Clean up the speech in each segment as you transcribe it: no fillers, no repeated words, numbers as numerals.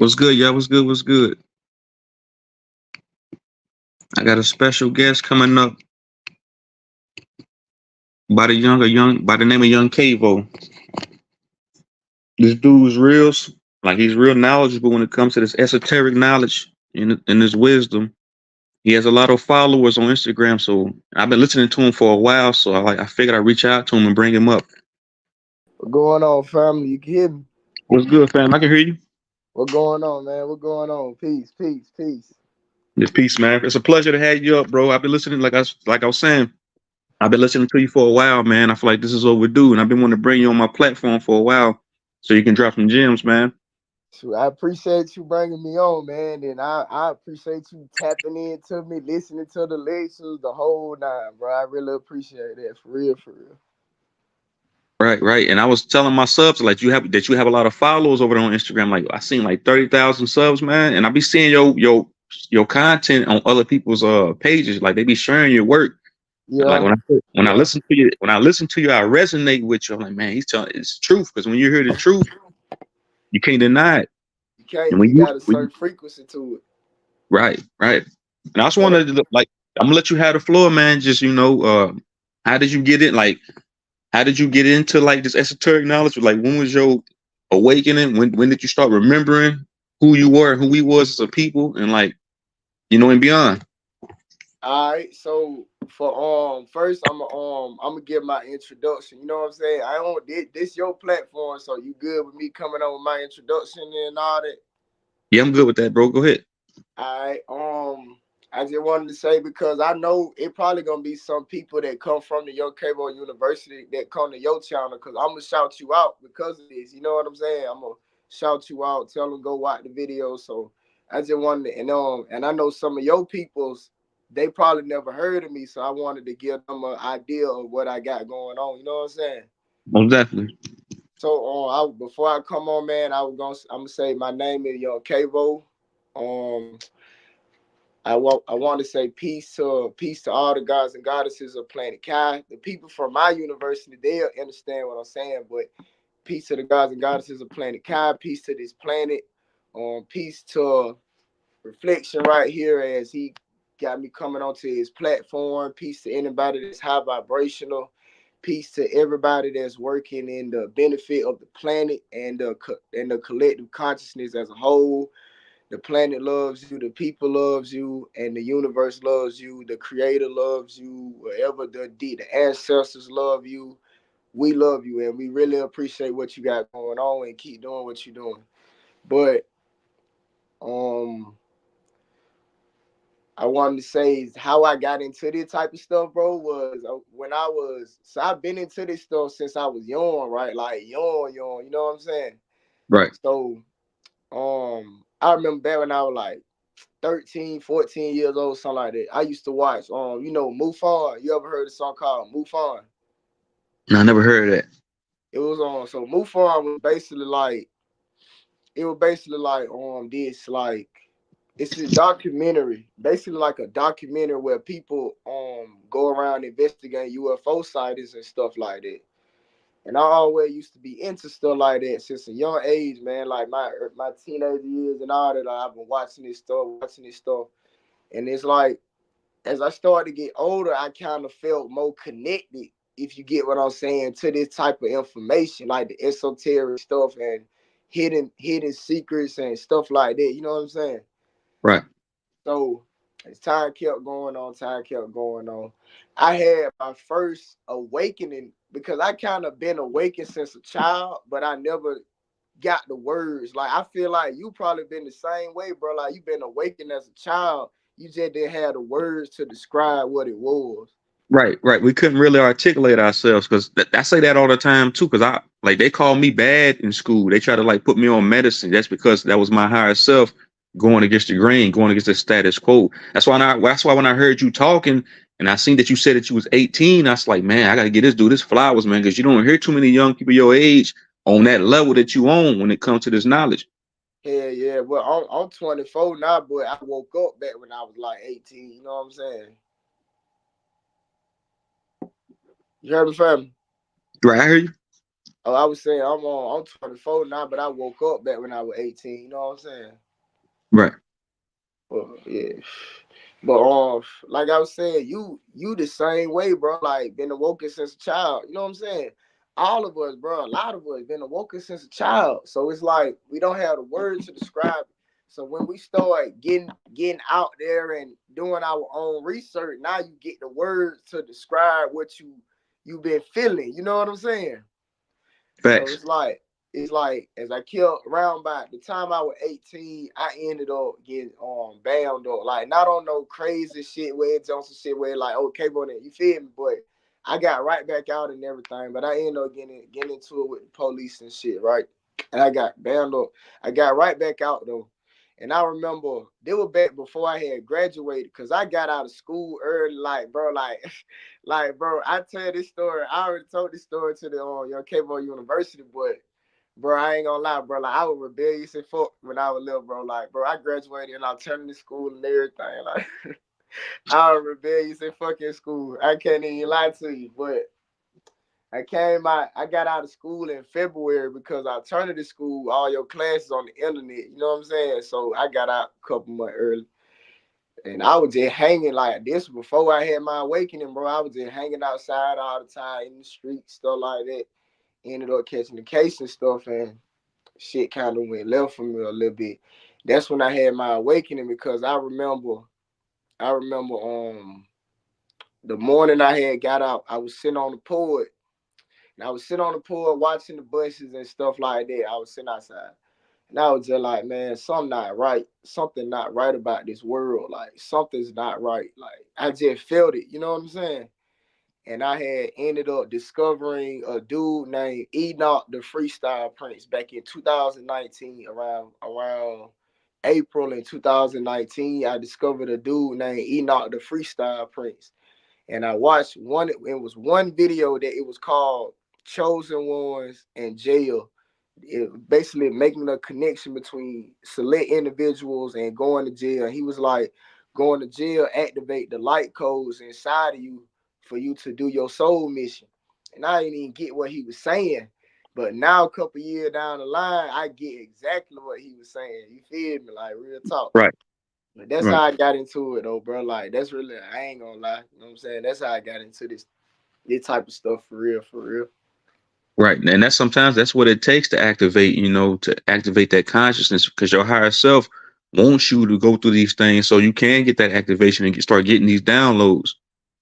What's good, y'all? What's good? What's good? I got a special guest coming up by by the name of Young Cavo. This dude's like he's real knowledgeable when it comes to this esoteric knowledge and his wisdom. He has a lot of followers on Instagram, so I've been listening to him for a while. So I figured I'd reach out to him and bring him up. What going on, family? You can hear me? What's good, fam? I can hear you. What going on, man? What going on? Peace, peace, peace. This peace, man. It's a pleasure to have you up, bro. I've been listening, like I was saying. I've been listening to you for a while, man. I feel like this is overdue, and I've been wanting to bring you on my platform for a while so you can drop some gems, man. So I appreciate you bringing me on, man, and I appreciate you tapping into me, listening to the lectures, the whole nine, bro. I really appreciate that, for real, for real. Right, right. And I was telling my subs like you have a lot of followers over there on Instagram. Like I seen like 30,000 subs, man. And I be seeing your content on other people's pages. Like they be sharing your work. Like Yeah, when I yeah. listen to you, I resonate with you. I'm like, man, he's telling it's truth. Because when you hear the truth, you can't deny it. You can't. And You got a certain frequency to it. right, right. And I just But wanted to like I'm gonna let you have the floor, man. Just how did you get it? Like how did you get into like this esoteric knowledge? Like when was your awakening? When did you start remembering who you were and who we was as a people and like and beyond? all right, so for first I'm gonna give my introduction. You know what I'm saying? I don't this your platform, so you good with me coming on with my introduction and all that. Yeah, I'm good with that, bro. Go ahead. I I just wanted to say because I know it probably gonna be some people that come from the Young Cable University that come to your channel because I'm gonna shout you out because of this. You know what I'm saying? I'm gonna shout you out, tell them go watch the video. So I just wanted to, and I know some of your peoples they probably never heard of me, so I wanted to give them an idea of what I got going on. You know what I'm saying? Most definitely. So before I come on, man, I'm gonna say my name is Young Cavo. Um, I want to say peace to all the gods and goddesses of Planet Kai. The people from my university, they'll understand what I'm saying. But peace to the gods and goddesses of Planet Kai. Peace to this planet. Peace to reflection right here as he got me coming onto his platform. Peace to anybody that's high vibrational. Peace to everybody that's working in the benefit of the planet and the collective consciousness as a whole. The planet loves you, the people loves you, and the universe loves you. The creator loves you. Whatever the ancestors love you. We love you, and we really appreciate what you got going on, and keep doing what you're doing. But um, I wanted to say how I got into this type of stuff, bro. Was when I was so I've been into this stuff since I was young, right? Like young, young. You know what I'm saying? Right. So I remember back when I was like 13, 14 years old, something like that. I used to watch, Mufon. You ever heard a song called Mufon? No, I never heard of that. It was on. So Mufon was basically like, it was basically like this like it's a documentary, basically like a documentary where people go around investigating UFO sightings and stuff like that. And I always used to be into stuff like that since a young age, man. Like my teenage years and all that. I've been watching this stuff, and it's like as I started to get older, I kind of felt more connected, if you get what I'm saying, to this type of information, like the esoteric stuff and hidden secrets and stuff like that. You know what I'm saying? Right. So as time kept going on. I had my first awakening because I kind of been awakened since a child, but I never got the words. Like I feel like you probably been the same way, bro. Like you been awakened as a child. You just didn't have the words to describe what it was. Right, right. We couldn't really articulate ourselves because I say that all the time too. Because I like they call me bad in school. They try to like put me on medicine. That's because that was my higher self going against the grain, going against the status quo. That's why when I heard you talking and I seen that you said that you was 18, I was like, man, I gotta get this dude his flowers, man, because you don't hear too many young people your age on that level that you on when it comes to this knowledge. Yeah, yeah. Well, I'm 24 now, but I woke up back when I was like 18. You know what I'm saying? You heard me, fam? Right, I hear you. Oh, I was saying I'm 24 now, but I woke up back when I was 18. You know what I'm saying? Right. Yeah. But like I was saying, you the same way, bro. Like been awoken since a child. You know what I'm saying? All of us, bro. A lot of us been awoken since a child. So it's like we don't have the words to describe it. So when we start getting out there and doing our own research, now you get the words to describe what you've been feeling. You know what I'm saying? So Facts. it's like as I killed around by the time I was 18, I ended up getting bound up. Like not on no crazy shit where it's on some shit where like okay, but you feel me? But I got right back out and everything. But I ended up getting into it with the police and shit, right? And I got bound up. I got right back out though. And I remember they were back before I had graduated because I got out of school early, like bro, like like, bro, I tell this story. I already told this story to the Young Cavo University, but bro, I ain't gonna lie, bro. Like, I was rebellious and fuck when I was little, bro. Like, bro, I graduated and I turned to school and everything. Like, I was rebellious and fucking school. I can't even lie to you, but I got out of school in February because alternative school, all your classes on the internet. You know what I'm saying? So I got out a couple months early. And I was just hanging like this before I had my awakening, bro. I was just hanging outside all the time in the street, stuff like that. Ended up catching the case and stuff, and shit kind of went left for me a little bit. That's when I had my awakening because I remember the morning I had got out, I was sitting on the porch. And I was sitting on the porch watching the buses and stuff like that. I was sitting outside. And I was just like, man, something not right. Something not right about this world. Like, something's not right. Like, I just felt it. You know what I'm saying? And I had ended up discovering a dude named Enoch the Freestyle Prince back in 2019, around April in 2019. I discovered a dude named Enoch the Freestyle Prince, and I watched one. It was one video that it was called "Chosen Ones and Jail." It basically making a connection between select individuals and going to jail. He was like, going to jail activate the light codes inside of you for you to do your soul mission. And I didn't even get what he was saying. But now a couple years down the line, I get exactly what he was saying. You feel me? Like real talk. Right. But that's how Right. I got into it though, bro. Like that's really I ain't gonna lie. You know what I'm saying? That's how I got into this type of stuff for real, for real. Right. And that's sometimes that's what it takes to activate, to activate that consciousness because your higher self wants you to go through these things so you can get that activation and start getting these downloads.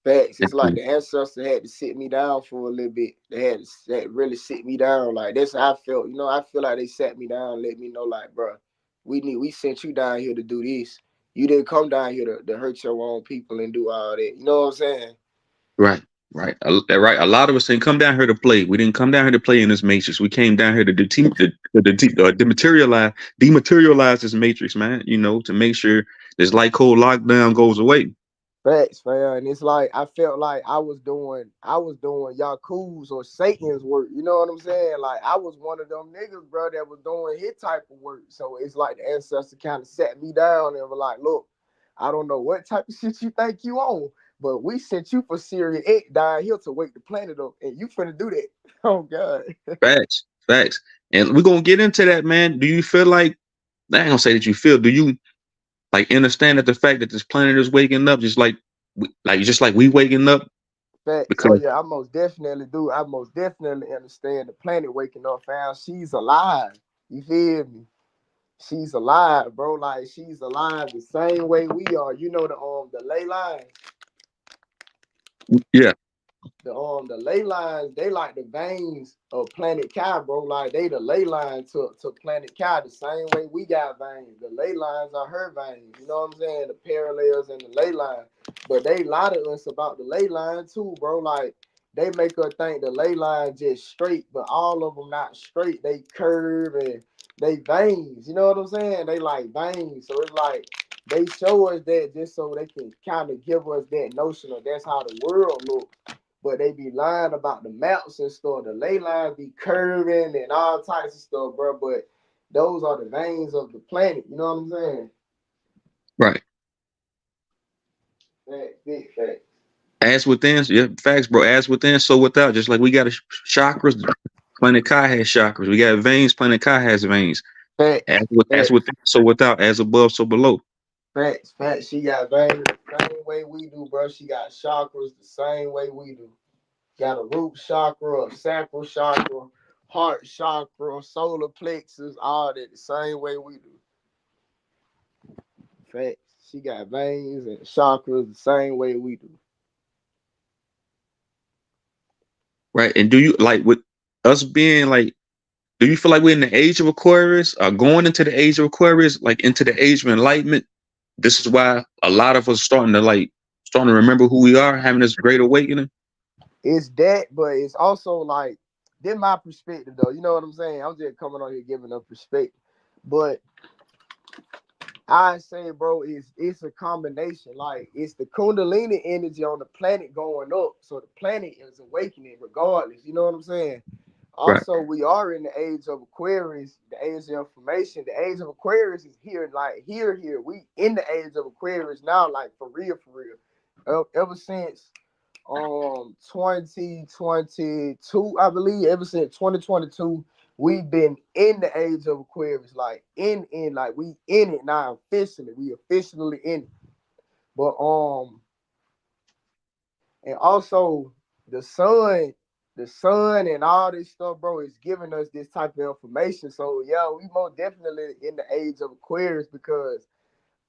Facts. It's like the ancestor had to sit me down for a little bit. They really sit me down. Like that's how I felt. You know, I feel like they sat me down, let me know, like, bro, we sent you down here to do this. You didn't come down here to hurt your own people and do all that. You know what I'm saying? Right. Right. Right. A lot of us didn't come down here to play. We didn't come down here to play in this matrix. We came down here to dematerialize this matrix, man. To make sure this light code lockdown goes away. Facts, fam. And it's like I felt like I was doing Yaku's or Satan's work. You know what I'm saying? Like I was one of them niggas, bro, that was doing his type of work. So it's like the ancestor kind of sat me down and was like, look, I don't know what type of shit you think you on, but we sent you for Syria 8 down here to wake the planet up, and you finna do that. Oh God. Facts. Facts. And we're gonna get into that, man. Do you feel like I ain't gonna say that you feel, do you like understand that the fact that this planet is waking up just like we waking up? Facts. Oh Because yeah, I most definitely do. I most definitely understand the planet waking up, fam. She's alive. You feel me? She's alive, bro. Like she's alive the same way we are. You know the ley lines. yeah, The ley lines, they like the veins of planet Kai, bro. Like they the ley line to planet Kai the same way we got veins. The ley lines are her veins. You know what I'm saying? The parallels and the ley line. But they lie to us about the ley line too, bro. Like they make us think the ley line just straight, but all of them not straight. They curve and they veins. You know what I'm saying? They like veins. So it's like they show us that just so they can kind of give us that notion of that's how the world looks, but they be lying about the maps and stuff. The ley lines be curving and all types of stuff, bro. But those are the veins of the planet. You know what I'm saying? right. Big facts. As within, yeah, facts, bro. As within, so without. Just like we got chakras, Planet Kai has chakras. We got veins. Planet Kai has veins. Facts, As facts, within, so without, as above, so below. facts, facts. She got veins the same way we do, bro. She got chakras the same way we do. Got a root chakra, a sacral chakra, heart chakra, solar plexus, all that the same way we do. Facts. She got veins and chakras the same way we do. Right. And do you like with us being like, do you feel like we're in the age of Aquarius or going into the age of Aquarius, like into the age of enlightenment? This is why a lot of us starting to remember who we are, having this great awakening. It's that, but it's also like, then my perspective though. You know what I'm saying? I'm just coming on here giving a perspective. But I say, bro, it's a combination. Like it's the Kundalini energy on the planet going up, so the planet is awakening regardless. You know what I'm saying? Right. Also, we are in the age of Aquarius, the age of information. The age of Aquarius is here, like here. We in the age of Aquarius now, like for real, for real. Ever since 2022, I believe, ever since 2022, we've been in the age of Aquarius, like in like we in it now officially. We officially in it. But and also the sun, the sun and all this stuff, bro, is giving us this type of information. So yeah, we most definitely in the age of Aquarius because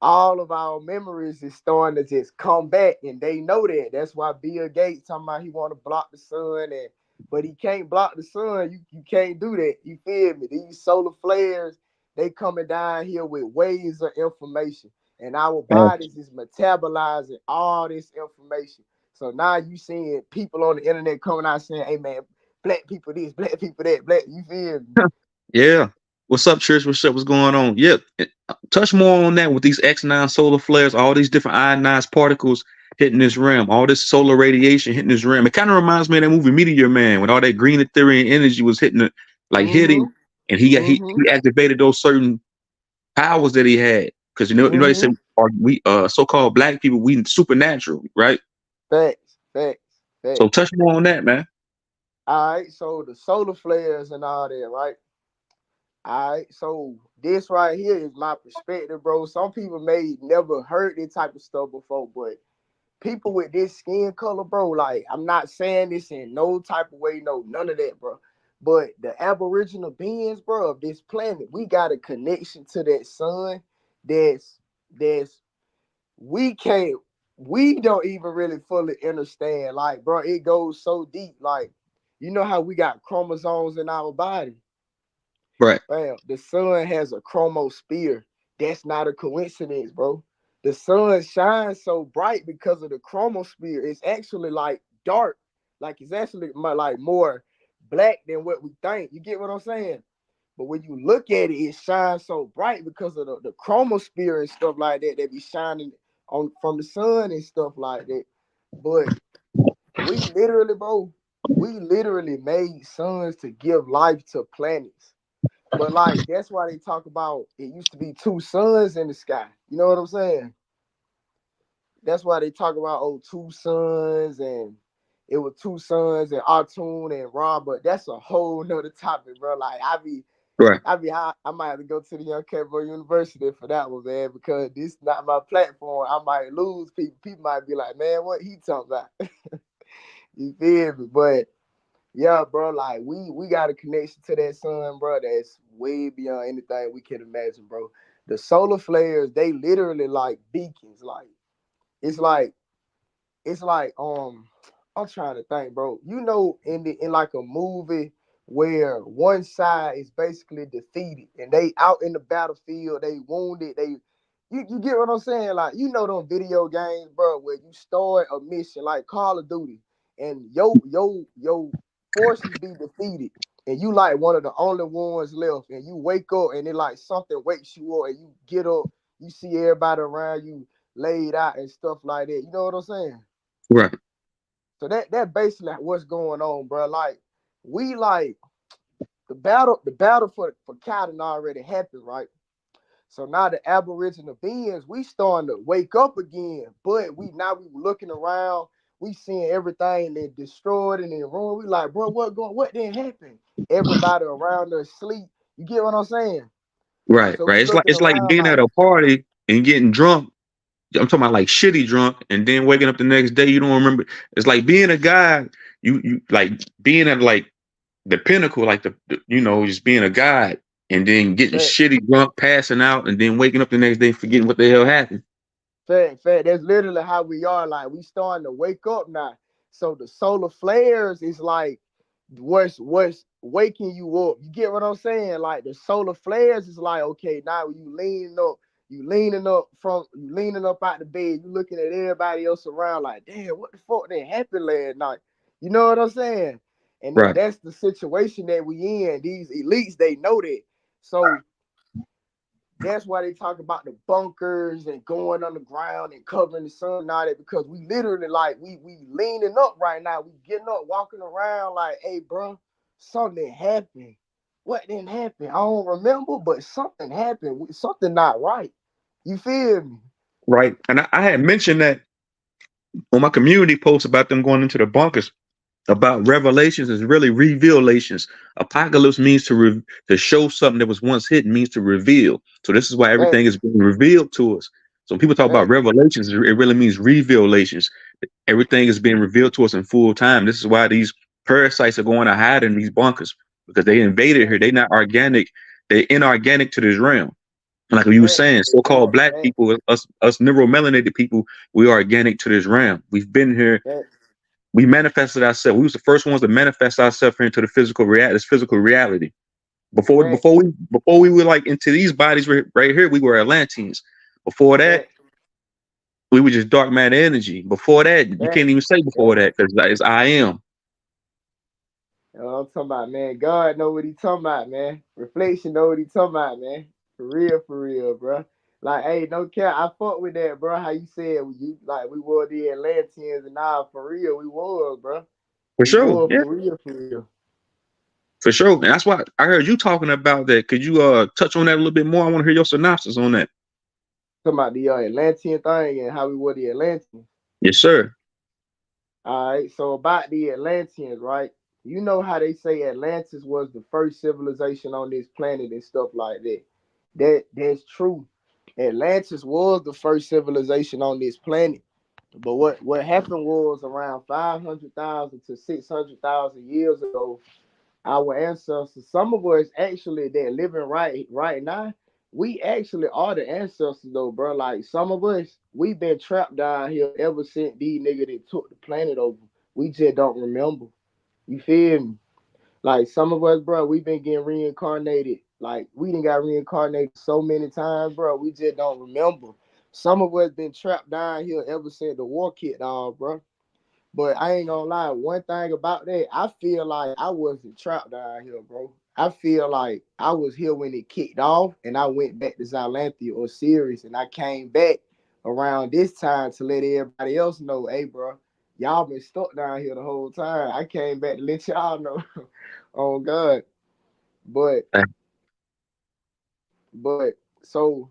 all of our memories is starting to just come back, and they know that. That's why Bill Gates talking about he want to block the sun, and but he can't block the sun. You can't do that. You feel me? These solar flares, they coming down here with waves of information, and our bodies is metabolizing all this information. So now you seeing people on the internet coming out saying, "Hey man, black people this, black people that, black." You feel me? Yeah. What's up, Church? What's up? What's going on? Yep. Touch more on that with these X9 solar flares, all these different ionized particles hitting this rim, all this solar radiation hitting this rim. It kind of reminds me of that movie Meteor Man when all that green ethereal energy was hitting it, like hitting, Mm-hmm. and he Mm-hmm. activated those certain powers that he had. Because they say Mm-hmm. we so-called black people, we supernatural, right? Facts, facts, So facts. touch more on that, man. All right, so the solar flares and all that, right? All right, so this right here is my perspective, bro. Some people may never heard this type of stuff before, but people with this skin color, bro, like I'm not saying this in no type of way, no, none of that, bro. But the aboriginal beings, bro, of this planet, we got a connection to that sun that's we can't we don't even really fully understand. Like, bro, it goes so deep. Like, you know how we got chromosomes in our body? Right, Bam, the sun has a chromosphere. That's not a coincidence, bro. The sun shines so bright because of the chromosphere. It's actually like dark. Like it's actually like more black than what we think. You get what I'm saying? But when you look at it, it shines so bright because of the chromosphere and stuff like that. They be shining on from the sun and stuff like that. But we literally, bro, we literally made suns to give life to planets. But like that's why they talk about it used to be two suns in the sky. You know what I'm saying? That's why they talk about two suns and it was two sons and Artune and Rob, but that's a whole nother topic, bro. Like right. I might have to go to the Young Cavo University for that one, man, because this is not my platform. I might lose people. People might be like, man, what he talking about? You feel me? But yeah, bro, like we got a connection to that sun, bro, that's way beyond anything we can imagine, bro. The solar flares, they literally like beacons. Like it's like it's like I'm trying to think, bro. You know, in like a movie where one side is basically defeated and they out in the battlefield, they wounded, you get what I'm saying? Like, you know them video games, bro, where you start a mission like Call of Duty and your forces be defeated and you like one of the only ones left and you wake up and it like something wakes you up and you get up, you see everybody around you laid out and stuff like that. You know what I'm saying? Right. So that basically what's going on, bro. Like like the battle for Cotton already happened, right? So now the Aboriginal beings, we starting to wake up again, but we looking around. we seeing everything that destroyed and then ruined. We like, bro, what didn't happen? Everybody around us sleep. You get what I'm saying? Right, So we right. looking It's like around being like, at a party and getting drunk. I'm talking about like shitty drunk, and then waking up the next day you don't remember. It's like being a guy. You like being at like the pinnacle, like just being a god, and then getting fact, shitty drunk, passing out, and then waking up the next day forgetting what the hell happened. fact. That's literally how we are. Like we starting to wake up now. So the solar flares is like what's waking you up. You get what I'm saying? Like the solar flares is like, okay, now you leaning up out the bed, you looking at everybody else around like, damn, what the fuck that happened last night? You know what I'm saying? And then Right, that's the situation that we in. These elites, they know that. So that's why they talk about the bunkers and going underground and covering the sun and all that, because we literally like we leaning up right now. We getting up, walking around like, hey, bro, something happened. What didn't happen? I don't remember, but something happened. Something not right. You feel me? right. And I had mentioned that on my community post about them going into the bunkers. About revelations is really revelations. Apocalypse means to show something that was once hidden, means to reveal. So this is why everything is Facts, being revealed to us. So when people talk about facts, revelations, it really means revelations. Everything is being revealed to us in full time. This is why these parasites are going to hide in these bunkers, because they invaded here. facts, They're not organic. They're inorganic to this realm. Like you were facts. saying, They so-called are black facts, people, us neuromelanated people, we are organic to this realm. We've been here. facts, We manifested ourselves. We was the first ones to manifest ourselves into the physical reality. This physical reality. Before facts, before we before we were like into these bodies right here, we were Atlanteans. Before that, facts, we were just dark matter energy. Before that, you can't facts, even say before facts. that because it's I am. You know what I'm talking about, man. God know what he talking about, man. Reflection know what he talking about, man. For real, bro. Like, hey, no care. I fuck with that, bro. How you said you like we were the Atlanteans and now for real, we was, bro. For We sure. were Yeah, for real, for real. for sure. And that's why I heard you talking about that. Could you touch on that a little bit more? I want to hear your synopsis on that. Talking about the Atlantean thing and how we were the Atlanteans. Yes, sir. All right, so about the Atlanteans, right? You know how they say Atlantis was the first civilization on this planet and stuff like that. That's true. Atlantis was the first civilization on this planet. But what happened was around 500,000 to 600,000 years ago, our ancestors, some of us actually that living right now, we actually are the ancestors though, bro. Like some of us, we've been trapped down here ever since these niggas that took the planet over. We just don't remember. You feel me? Like some of us, bro, we've been getting reincarnated. Like we didn't got reincarnated so many times, bro. We just don't remember. Some of us been trapped down here ever since the war kicked off, bro. But I ain't gonna lie, one thing about that, I feel like I wasn't trapped down here, bro. I feel like I was here when it kicked off and I went back to Xylanthia or Sirius and I came back around this time to let everybody else know, hey, bro, y'all been stuck down here the whole time. I came back to let y'all know. Oh, God. But, but, so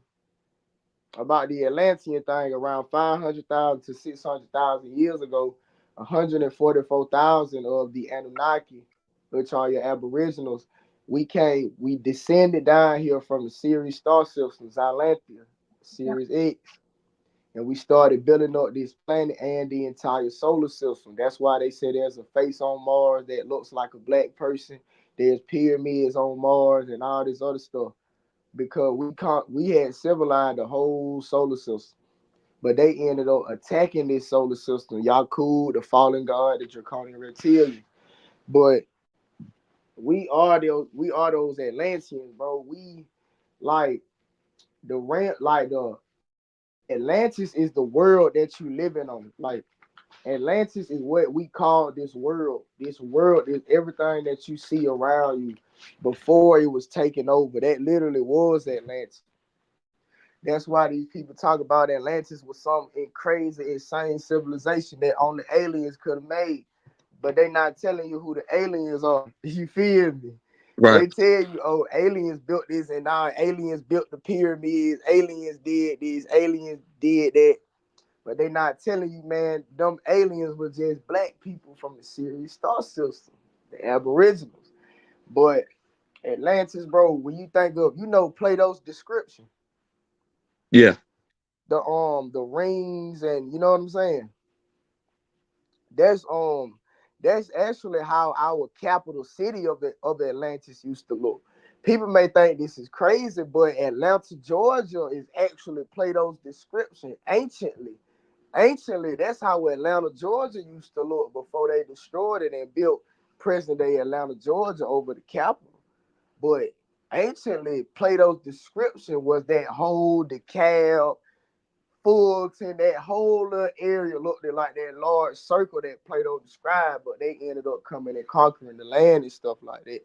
about the Atlantean thing around 500,000 to 600,000 years ago, 144,000 of the Anunnaki, which are your aboriginals, we descended down here from the Sirius star system, Xylanthia, Sirius X, and we started building up this planet and the entire solar system. That's why they say there's a face on Mars that looks like a black person. There's pyramids on Mars and all this other stuff because we had civilized the whole solar system. But they ended up attacking this solar system. Yakub, the fallen god, the draconian reptilian. But we are those Atlanteans, bro. We like the Atlantis is the world that you living on. Like Atlantis is what we call this world. This world is everything that you see around you before it was taken over. That literally was Atlantis. That's why these people talk about Atlantis was some crazy, insane civilization that only aliens could have made. But they not telling you who the aliens are. You feel me? Right. They tell you, oh, aliens built this and now aliens built the pyramids, aliens did this, aliens did that. But they not telling you, man, them aliens were just black people from the Sirius star system, the Aboriginals. But Atlantis, bro, when you think of, Plato's description, Yeah. the rings, and you know what I'm saying? That's that's actually how our capital city of Atlantis used to look. People may think this is crazy, but Atlanta, Georgia is actually Plato's description anciently. Anciently, that's how Atlanta, Georgia used to look before they destroyed it and built present day Atlanta, Georgia over the capital. But anciently, Plato's description was that whole DeKalb, Fulton, that whole little area looked like that large circle that Plato described, but they ended up coming and conquering the land and stuff like that.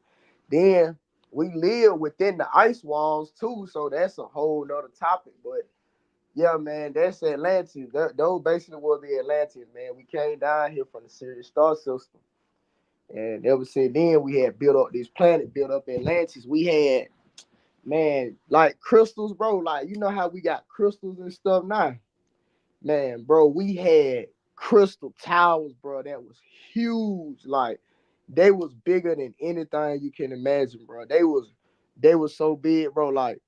Then we live within the ice walls too, so that's a whole nother topic. But yeah, man, that's Atlantis. Those basically were the Atlanteans, man. We came down here from the Sirius star system. And ever since then, we had built up this planet, built up Atlantis. We had, man, like crystals, bro. Like, you know how we got crystals and stuff now? Man, bro, we had crystal towers, bro. That was huge. Like, they was bigger than anything you can imagine, bro. They was so big, bro. Like,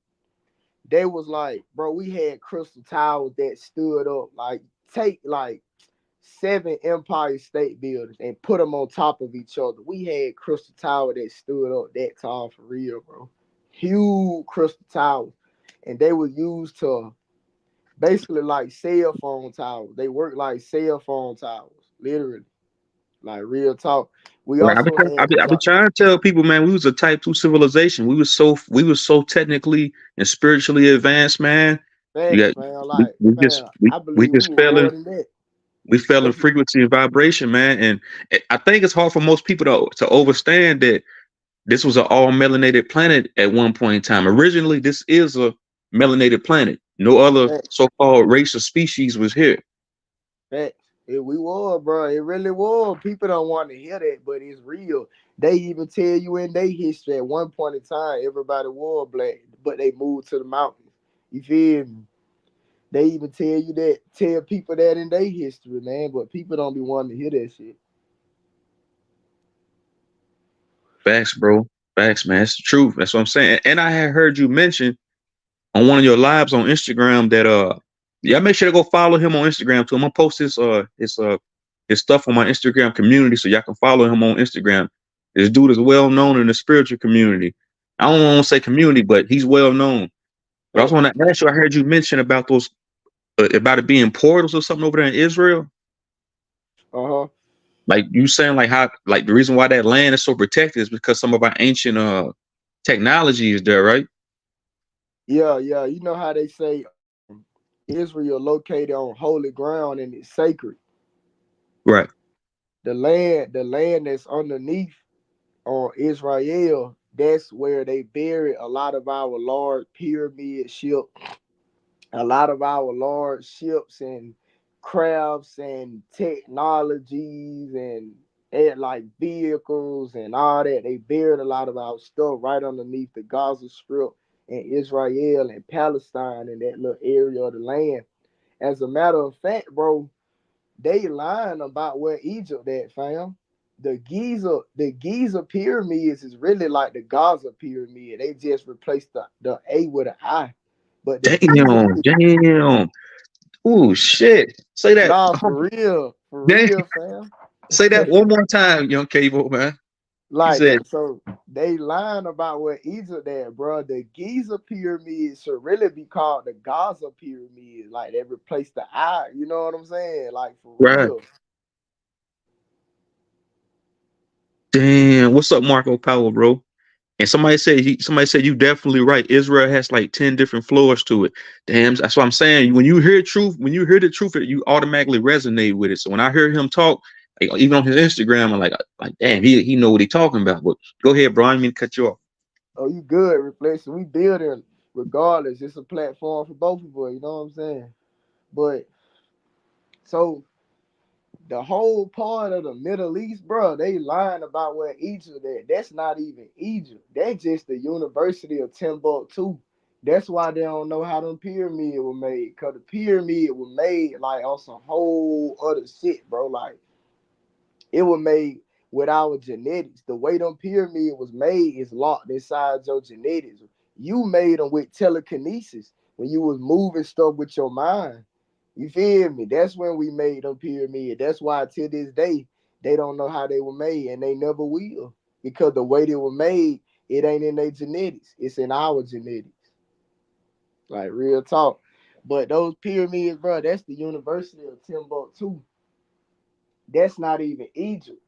they was like, bro, we had crystal towers that stood up. Like, take like 7 Empire State Buildings and put them on top of each other. We had crystal tower that stood up that tall for real, bro. Huge crystal towers, and they were used to basically like cell phone towers. They work like cell phone towers, literally, like real talk. We Right. also had I be trying to tell people, man, we was a type 2 civilization. We was so technically and spiritually advanced, man. You facts, got man. we, Like, we just fam, we, I we believe we just were fell more in than that. we fell in They just, frequency and vibration, man. And I think it's hard for most people to understand that this was an all melanated planet at one point in time. Originally, this is a melanated planet. No other facts, so-called race or species was here. facts. We were, bro. It really was. People don't want to hear that, but it's real. They even tell you in their history at one point in time, everybody wore black, but they moved to the mountains. You feel me? They even tell people that in their history, man. But people don't be wanting to hear that shit. Facts, bro. Facts, man. It's the truth. That's what I'm saying. And I had heard you mention on one of your lives on Instagram that yeah, make sure to go follow him on Instagram too. I'm gonna post his stuff on my Instagram community so y'all can follow him on Instagram. This dude is well known in the spiritual community. I don't want to say community, but he's well known. But I also want Facts. to ask you, I heard you mention about those about it being portals or something over there in Israel. Uh-huh. Like you saying like how like the reason why that land is so protected is because some of our ancient technology is there, right? Yeah, yeah. You know how they say Israel located on holy ground and it's sacred. Right. The land that's underneath on Israel, that's where they buried a lot of our large pyramid ship, a lot of our large ships and crafts and technologies and like vehicles and all that. They buried a lot of our stuff right underneath the Gaza Strip and Israel and Palestine and that little area of the land. As a matter of fact, bro, they lying about where Egypt at, fam. The Giza pyramids is really like the Gaza pyramid. They just replaced the A with an I. But the Giza, Damn, damn. Ooh, shit. Say that. nah, Oh, for damn. real, fam. Say that one more time, young Cable, man. You Like, said, so they lying about where Egypt at, bro. The Giza pyramid should really be called the Gaza pyramid. Like they replaced the I. You know what I'm saying? Like for right. real. Damn. What's up, Marco Powell, bro? And somebody said you definitely right. Israel has like 10 different floors to it. Damn, that's what I'm saying. When you hear the truth, you automatically resonate with it. So when I hear him talk, like, even on his Instagram, I'm like, damn, he know what he talking about. But go ahead, bro. I didn't mean to cut you off. Oh, you good, reflection. We building regardless. It's a platform for both of us, you know what I'm saying? But so the whole part of the Middle East, bro, they lying about where Egypt at. That's not even Egypt. That's just the University of Timbuktu. That's why they don't know how them pyramid were made. Cause the pyramid was made like on some whole other shit, bro. Like it was made with our genetics. The way them pyramid was made is locked inside your genetics. You made them with telekinesis when you was moving stuff with your mind. You feel me? That's when we made them pyramid. That's why to this day they don't know how they were made, and they never will, because the way they were made, it ain't in their genetics. It's in our genetics. Like real talk. But those pyramids, bro, that's the University of Timbuktu. That's not even Egypt.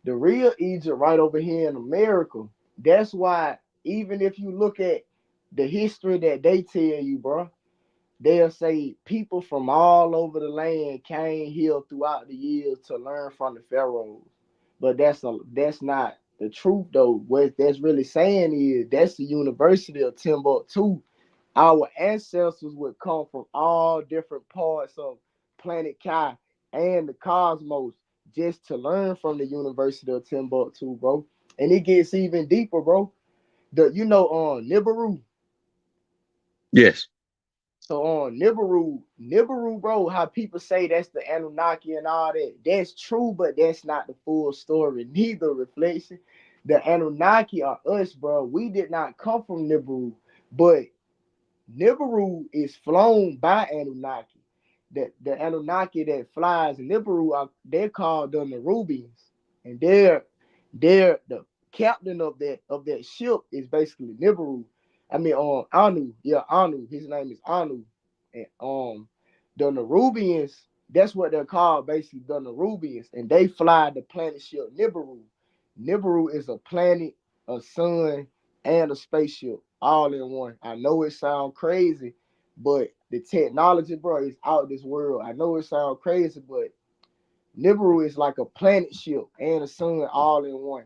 The real Egypt right over here in America. That's why even if you look at the history that they tell you, bro, they'll say people from all over the land came here throughout the years to learn from the pharaohs. But that's not the truth though. What that's really saying is that's the University of Timbuktu. Our ancestors would come from all different parts of planet Kai and the cosmos just to learn from the University of Timbuktu, bro. And it gets even deeper, bro. On Nibiru. Yes. So on Nibiru, bro, how people say that's the Anunnaki and all that. That's true, but that's not the full story. Neither reflection. The Anunnaki are us, bro. We did not come from Nibiru, but Nibiru is flown by Anunnaki. The Anunnaki that flies Nibiru are they're called the Nerubians, and they're the captain of that ship is basically Nibiru. I mean, Anu, yeah, Anu. His name is Anu, and the Nerubians. That's what they're called, basically the Nerubians, and they fly the planet ship Nibiru. Nibiru is a planet, a sun, and a spaceship all in one. I know it sounds crazy, but the technology, bro, is out of this world. I know it sounds crazy, but Nibiru is like a planet ship and a sun all in one,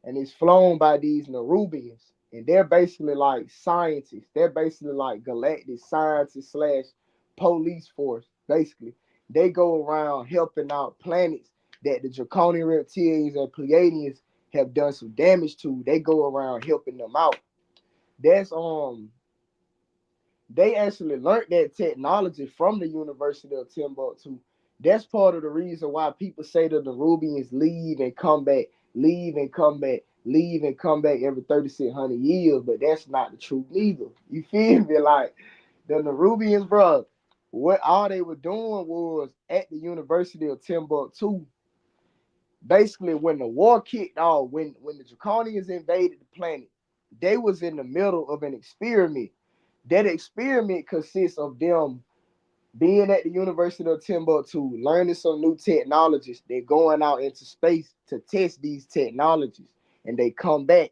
and it's flown by these Nerubians, and they're basically like scientists. They're basically like galactic scientists slash police force. Basically, they go around helping out planets that the Draconian reptilians and Pleiadians have done some damage to. They go around helping them out. That's They actually learned that technology from the University of Timbuktu. That's part of the reason why people say that the Nubians leave and come back, leave and come back, leave and come back every 3,600 years, but that's not the truth neither. You feel me? Like the Nerubians, bro, what all they were doing was at the University of Timbuktu. Basically, when the war kicked off, when the Draconians invaded the planet, they was in the middle of an experiment. That experiment consists of them being at the University of Timbuktu, learning some new technologies, they're going out into space to test these technologies. And they come back,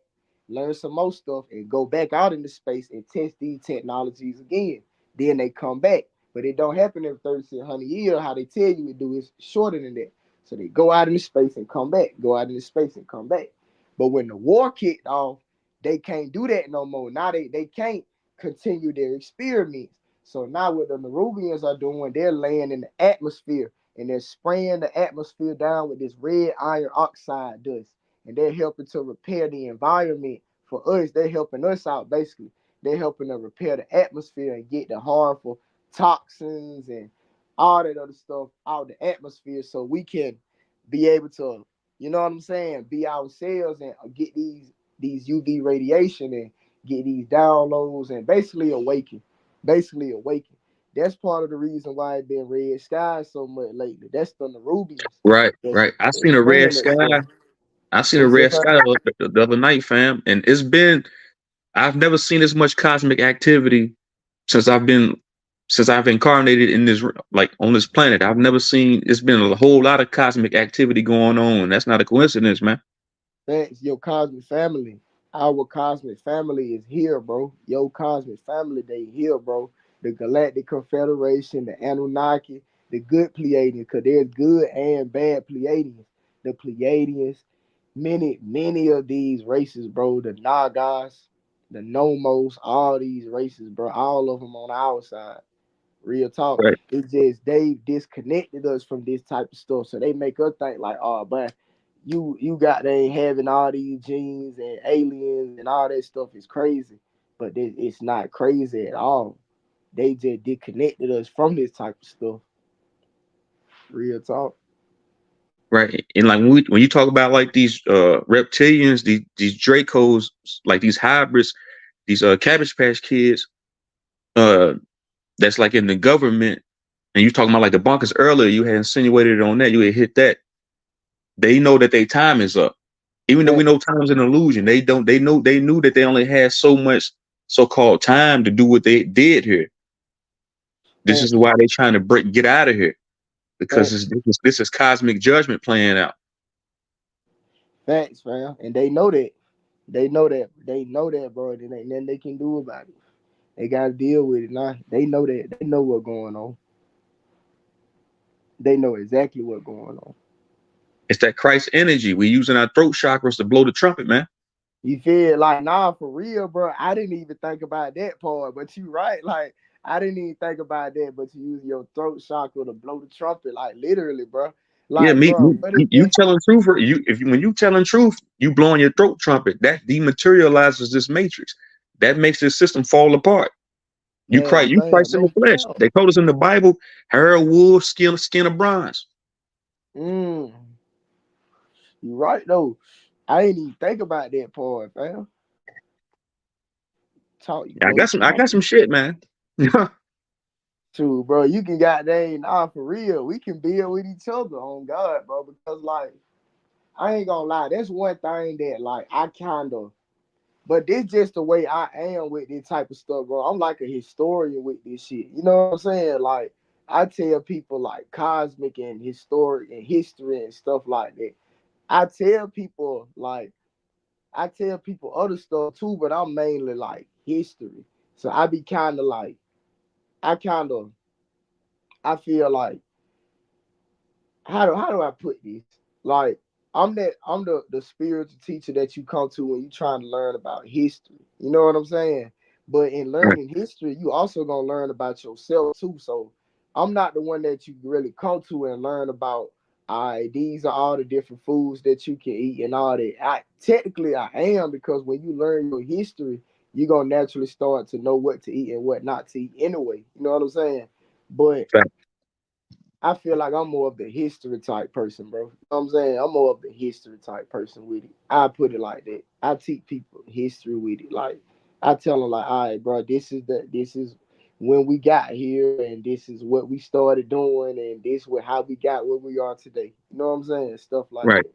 learn some more stuff, and go back out into space and test these technologies again. Then they come back. But it don't happen every 3,600 years. How they tell you it do is shorter than that. So they go out into space and come back, go out into space and come back. But when the war kicked off, they can't do that no more. Now they can't continue their experiments. So now what the Nerubians are doing, they're laying in the atmosphere and they're spraying the atmosphere down with this red iron oxide dust. And they're helping to repair the environment for us. They're helping us out basically. They're helping to repair the atmosphere and get the harmful toxins and all that other stuff out of the atmosphere so we can be able to, you know what I'm saying, be ourselves and get these UV radiation and get these downloads and basically awaken. That's part of the reason why it been red skies so much lately. That's the Nerubians Right, that's, right. I that's seen a red bringing that sky. stuff. I seen a What's red this? sky the other night, fam, and I've never seen as much cosmic activity since I've incarnated in this like on this planet. I've never seen. It's been a whole lot of cosmic activity going on. That's not a coincidence, man. Thanks, your cosmic family. Our cosmic family is here, bro. Your cosmic family, they here, bro. The Galactic Confederation, the Anunnaki, the good Pleiadians, because there's good and bad Pleiadians. The Pleiadians, many of these races, bro. The Nagas, the Nomos, all these races, bro. All of them on our side. Real talk. Right. It's just they disconnected us from this type of stuff. So they make us think like, oh, but you got they having all these genes and aliens and all that stuff is crazy. but it's not crazy at all. They just disconnected us from this type of stuff. Real talk. Right. And like when you talk about like these reptilians, these Dracos, like these hybrids, these Cabbage Patch Kids, uh that's like in the government, and you talking about like the bunkers earlier, you had insinuated on that, you had hit that. They know that their time is up. Even though we Fact, know time's an illusion, they knew that they only had so much so-called time to do what they did here. This is fact, why they trying to get out of here. Because facts, this is cosmic judgment playing out. facts, fam. And they know that. They know that. They know that, bro. There ain't nothing they can do about it. They gotta deal with it now. They know that. They know what's going on. They know exactly what's going on. It's that Christ energy. We using our throat chakras to blow the trumpet, man. You feel like nah for real, bro. I didn't even think about that part, but you right. Like I didn't even think about that, but you use your throat chakra to blow the trumpet, like literally, bro. Yeah, Like, bro, what is you that? telling truth. Or when you telling truth, you blowing your throat trumpet. That dematerializes this matrix. That makes this system fall apart. Man, You fam, Christ in the no flesh. cap. They told us in the Bible, hair of wool, skin of bronze. Mm, you right though. I didn't even think about that part, fam. Talk you Yeah, blow the I got trumpet. some shit, man. Yeah, True, bro. You can goddamn nah for real. We can build with each other on God, bro. Because like I ain't gonna lie, that's one thing that like I kind of. But this just the way I am with this type of stuff, bro. I'm like a historian with this shit. You know what I'm saying? Like I tell people like cosmic and historic and history and stuff like that. I tell people like I tell people other stuff too, but I'm mainly like history. So I be kind of like I kind of I feel like how do I put this? Like I'm the spiritual teacher that you come to when you trying to learn about history. You know what I'm saying? But in right, learning history, you also gonna learn about yourself too. So I'm not the one that you really come to and learn about. These are all the different foods that you can eat and all that. I am because when you learn your history, you're gonna naturally start to know what to eat and what not to eat anyway. You know what I'm saying? But fact, I feel like I'm more of the history type person, bro. You know what I'm saying? I'm more of the history type person with it. I put it like that. I teach people history with it. Like I tell them like, all right, bro, this is when we got here and this is what we started doing and this was how we got where we are today. You know what I'm saying? Stuff like right. that.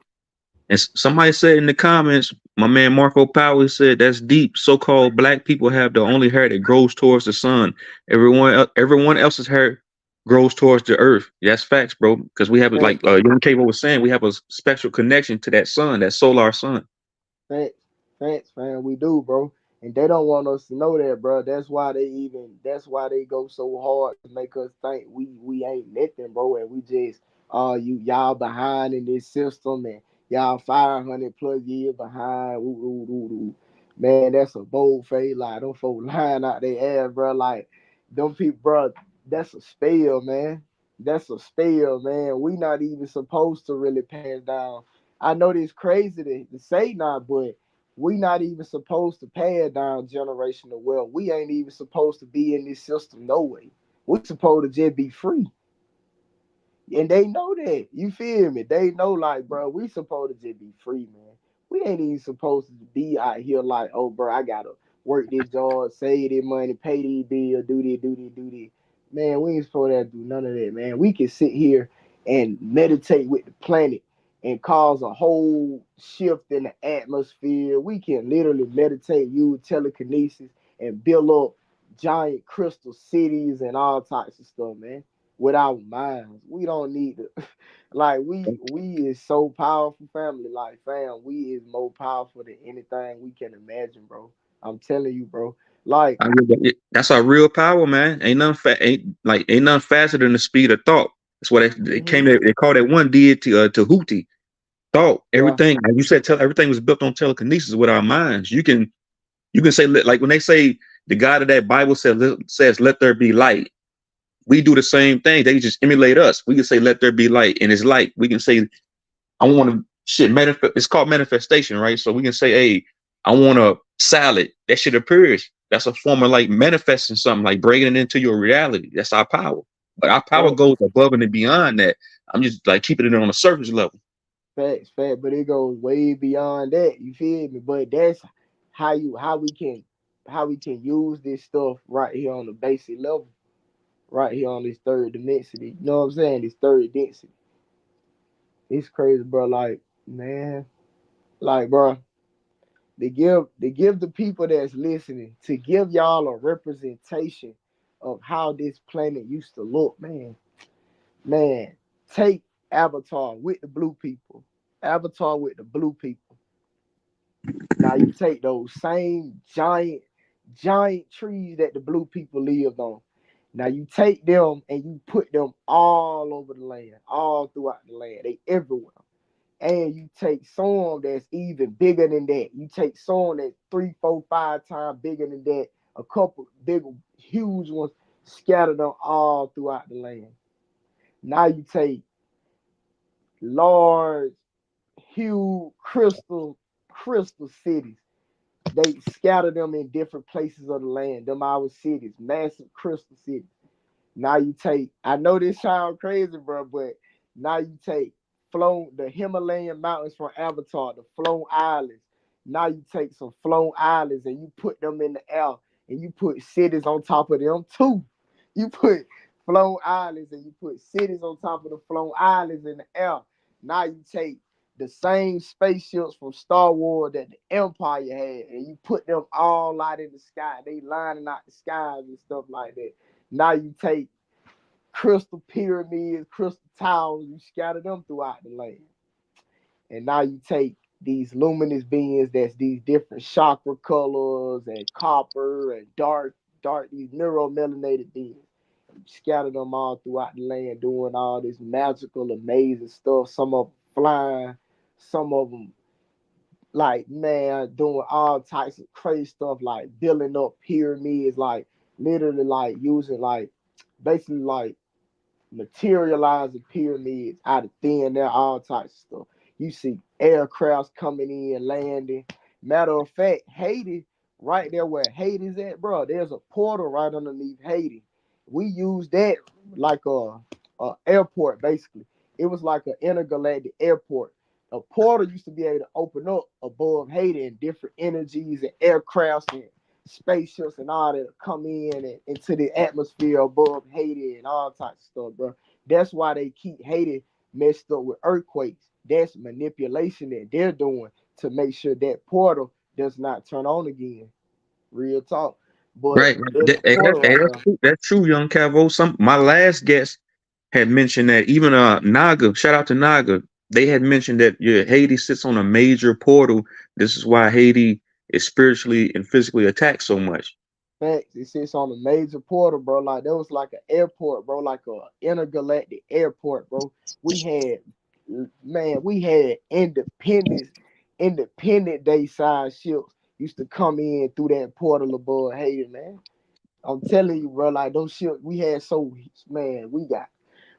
And somebody said in the comments, my man Marco Powell said that's deep. So-called black people have the only hair that grows towards the sun. Everyone else's hair grows towards the earth. That's facts, bro. Because we have like Facts, Young Cavo was saying, we have a special connection to that sun, that solar sun. facts, facts, fam. We do, bro. And they don't want us to know that, bro. That's why they go so hard to make us think we ain't nothing, bro. And we just y'all behind in this system and y'all 500 plus years behind. Ooh, ooh, ooh, ooh. Man, that's a bold face lie. Them folk lying out their ass, bro. Like them people, bro, that's a spell, man. That's a spell, man. We not even supposed to really pass down. I know this crazy to say now, but we not even supposed to pass down generational wealth. We ain't even supposed to be in this system no way. We supposed to just be free. And they know that. You feel me? They know, like, bro, we supposed to just be free, man. We ain't even supposed to be out here like, oh, bro, I gotta work this job, save this money, pay these bills, do this, do this, do this. Man, we ain't supposed to do none of that, man. We can sit here and meditate with the planet and cause a whole shift in the atmosphere. We can literally meditate, use telekinesis, and build up giant crystal cities and all types of stuff, man with our minds. We don't need to like we is so powerful, family. Like fam, we is more powerful than anything we can imagine, bro. I'm telling you, bro. Like, That's our real power, man. Ain't nothing faster than the speed of thought. That's what they mm-hmm, came there. They called that one deity Tahuti. Thought yeah, everything, like you said, everything was built on telekinesis with our minds. You can say like when they say the God of that Bible says let there be light. We do the same thing. They just emulate us. We can say let there be light, and it's light. We can say I want to shit manifest. It's called manifestation, right? So we can say, hey, I want a salad. That shit appears. that's a form of like manifesting something, like bringing it into your reality. That's our power. But our power Facts, goes above and beyond that. I'm just like keeping it on a surface level. facts, but it goes way beyond that. You feel me? But that's how we can use this stuff right here on the basic level, right here on this third dimension. You know what I'm saying? This third density. It's crazy, bro. Like, man, like, bro, to give the people that's listening, to give y'all a representation of how this planet used to look, man. Man, take Avatar with the blue people. Avatar with the blue people. Now you take those same giant trees that the blue people lived on. Now you take them and you put them all over the land, all throughout the land. They everywhere. And you take some that's even bigger than that. You take some that's 3, 4, 5 times bigger than that. A couple big, huge ones, scatter them all throughout the land. Now you take large, huge crystal cities. They scatter them in different places of the land. Them our cities, massive crystal cities. Now you take, I know this sounds crazy, bro, but now you take flown the Himalayan mountains from Avatar, the flown islands. Now you take some flown islands and you put them in the air and you put cities on top of them too. You put flown islands and you put cities on top of the flown islands in the air. Now you take the same spaceships from Star Wars that the Empire had, and you put them all out in the sky. They lining out the skies and stuff like that. Now you take crystal pyramids, crystal towers, you scatter them throughout the land. And now you take these luminous beings that's these different chakra colors and copper and dark, these neuromelanated beings. You scatter them all throughout the land, doing all this magical, amazing stuff. Some of them flying, some of them like man doing all types of crazy stuff, like building up pyramids, like literally like using like basically like materializing pyramids out of thin air, all types of stuff. You see aircrafts coming in, landing. Matter of fact, Haiti, right there where Haiti's at, bro, there's a portal right underneath Haiti. We use that like a airport, basically. It was like an intergalactic airport. A portal used to be able to open up above Haiti and different energies and aircrafts and spaceships and all that come in and into the atmosphere above Haiti and all types of stuff, bro. That's why they keep Haiti messed up with earthquakes. That's manipulation that they're doing to make sure that portal does not turn on again. Real talk. But Right, right. there's a portal Hey, right there. that's true, young Cavo. Some my last guest had mentioned that even Naga, shout out to Naga, they had mentioned that yeah, Haiti sits on a major portal. This is why Haiti is spiritually and physically attacked so much. Facts. It sits on a major portal, bro. Like that was like an airport, bro. Like a intergalactic airport, bro. We had, man, we had independent day size ships used to come in through that portal above Haiti, man. I'm telling you, bro. Like those ships we had, so man, we got,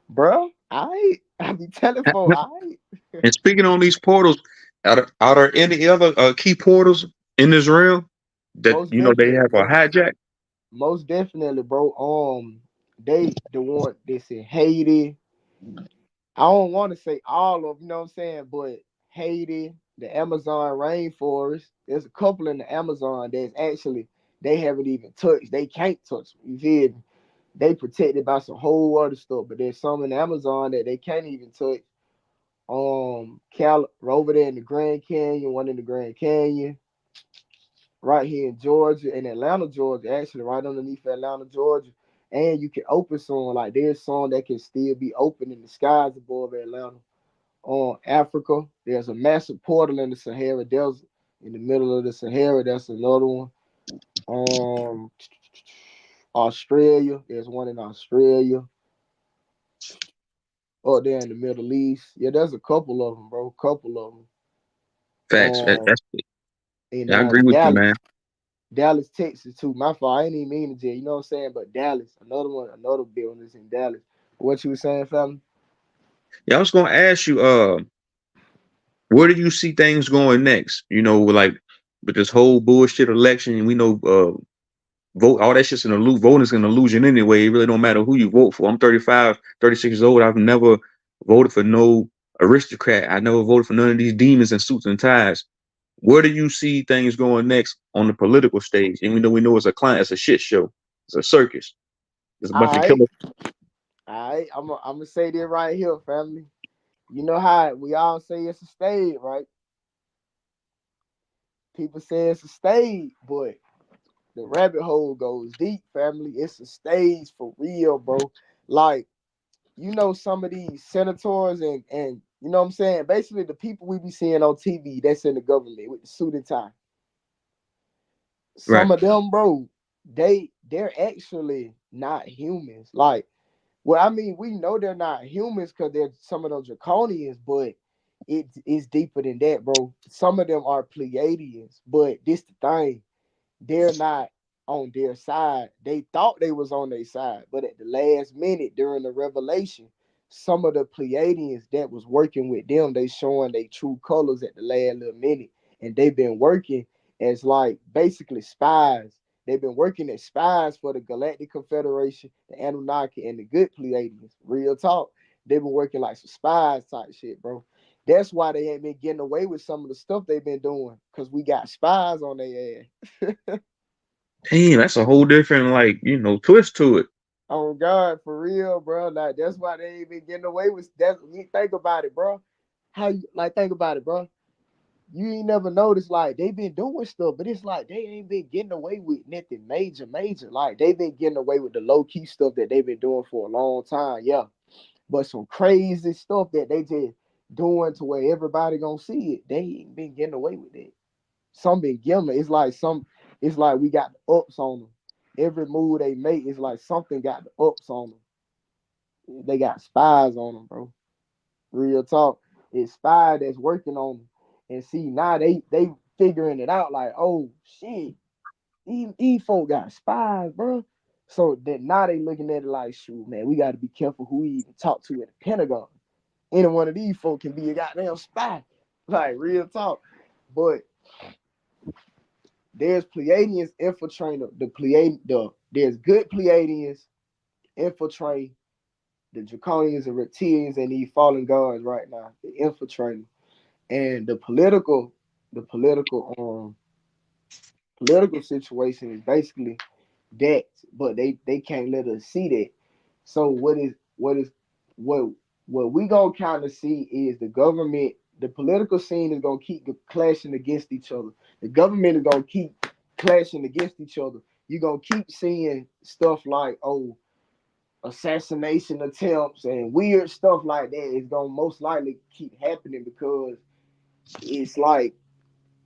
bro. I be telling for, And speaking on these portals, are there any other key portals in this realm that most you know they definitely, have a bro. hijack? Most definitely, bro. They the one that's in Haiti. I don't want to say all of, you know what I'm saying, but Haiti, the Amazon rainforest, there's a couple in the Amazon that's actually they haven't even touched. They can't touch them. You feel me? They protected by some whole other stuff, but there's some in the Amazon that they can't even touch. Over there in the Grand Canyon, one in the Grand Canyon, right here in Georgia, in Atlanta, Georgia, actually right underneath Atlanta, Georgia. And you can open some like there's some that can still be open in the skies above Atlanta. On Africa. There's a massive portal in the Sahara Desert in the middle of the Sahara. That's another one. Um, Australia. There's one in Australia. Oh, there in the Middle East. Yeah, there's a couple of them, bro. Couple of them. Facts. Um, That's in I agree with you, man. Dallas, Texas too. My fault. I ain't even mean to tell you know what I'm saying, but Dallas, another one, another building is in Dallas. What you were saying, family? Yeah, I was gonna ask you, where do you see things going next? You know, like with this whole bullshit election, and we know Vote, all that shit's an illusion. Voting is an illusion anyway. It really don't matter who you vote for. I'm 35, 36 years old. I've never voted for no aristocrat. I never voted for none of these demons in suits and ties. Where do you see things going next on the political stage? Even though we know it's a shit show, it's a circus. There's a bunch All of right, killers. all right. I'm gonna say this right here, family. You know how we all say it's a stage, right? People say it's a stage, but the rabbit hole goes deep, family. It's a stage for real, bro. Like, some of these senators and you know what I'm saying? Basically the people we be seeing on TV that's in the government with the suit and tie. Right. Some of them, bro, they're actually not humans. Like, well, I mean, we know they're not humans because they're some of those draconians, but it's deeper than that, bro. Some of them are Pleiadians, but this the thing, they're not on their side. They thought they was on their side, but at the last minute during the revelation, some of the Pleiadians that was working with them, they showing their true colors at the last little minute, and they've been working as like basically spies. They've been working as spies for the Galactic Confederation, the Anunnaki, and the good Pleiadians. Real talk. They've been working like some spies type shit, bro. That's why they ain't been getting away with some of the stuff they've been doing, because we got spies on their ass. Damn, that's a whole different twist to it. Oh God, for real, bro. Like that's why they ain't been getting away with that. You think about it, bro. How you like think about it, bro? You ain't never noticed like they been doing stuff, but it's like they ain't been getting away with nothing major. Like they been getting away with the low key stuff that they've been doing for a long time, yeah. But some crazy stuff that they just doing to where everybody gonna see it, they ain't been getting away with it. Some been giving. It's like we got the ups on them. Every move they make is like something got the ups on them. They got spies on them, bro. Real talk. It's spy that's working on them. And see, now they figuring it out like, oh shit, these folk got spies, bro. So that now they looking at it like, shoot, man, we got to be careful who we even talk to at the Pentagon. Any one of these folk can be a goddamn spy. Like real talk. But there's Pleiadians infiltrating there's good Pleiadians infiltrating the Draconians and Reptilians and these fallen gods right now. They're infiltrating. And the political situation is basically that, but they can't let us see that. So what what we gonna kind of see is the government, the political scene is gonna keep clashing against each other. The government is gonna keep clashing against each other. You're gonna keep seeing stuff like assassination attempts and weird stuff like that is gonna most likely keep happening because it's like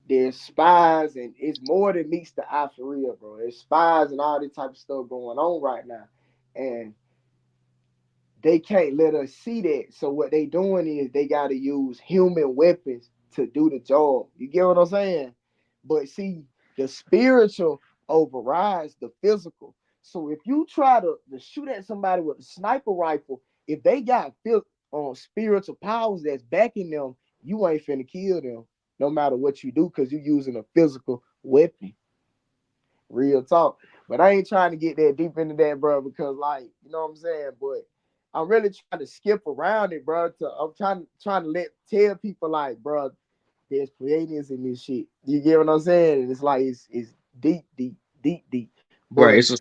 there's spies and it's more than meets the eye for real, bro. There's spies and all this type of stuff going on right now. And they can't let us see that. So what they doing is they gotta use human weapons to do the job. You get what I'm saying? But see, the spiritual overrides the physical. So if you try to shoot at somebody with a sniper rifle, if they got spiritual powers that's backing them, you ain't finna kill them, no matter what you do, because you're using a physical weapon. Real talk. But I ain't trying to get that deep into that, bro, because like, you know what I'm saying? But I'm really trying to skip around it, bro. I'm trying to tell people like, bro, there's Pleiadians in this shit. You get what I'm saying? And it's like it's deep. Right. But It's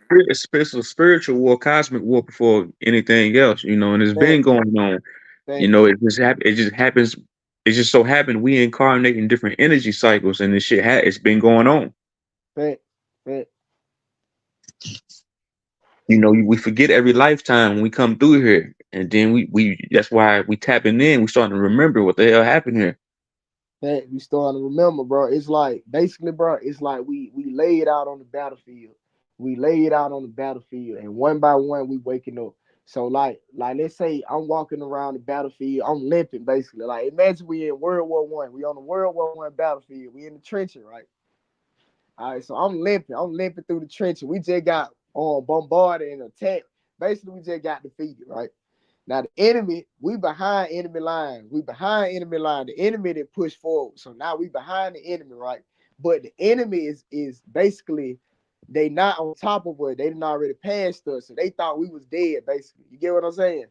a spiritual war, cosmic war before anything else, and it's that been going on. that It just happens. It just so happened we incarnate in different energy cycles, and this shit it's been going on. that that We forget every lifetime when we come through here, and then we that's why we tapping in. We starting to remember what the hell happened here. that we starting to remember, bro. It's like basically, bro, it's like we lay it out on the battlefield. We lay it out on the battlefield, and one by one we waking up. So like let's say I'm walking around the battlefield, I'm limping basically. Like imagine we in World War One, we on the World War One battlefield, we in the trenches, right? All right, so I'm limping through the trenches. We just got bombarded and attacked. Basically, we just got defeated, right? Now the enemy, we behind enemy lines. We behind enemy line. The enemy that pushed forward. So now we behind the enemy, right? But the enemy is basically They not on top of us. They didn't already passed us, so they thought we was dead. Basically, you get what I'm saying?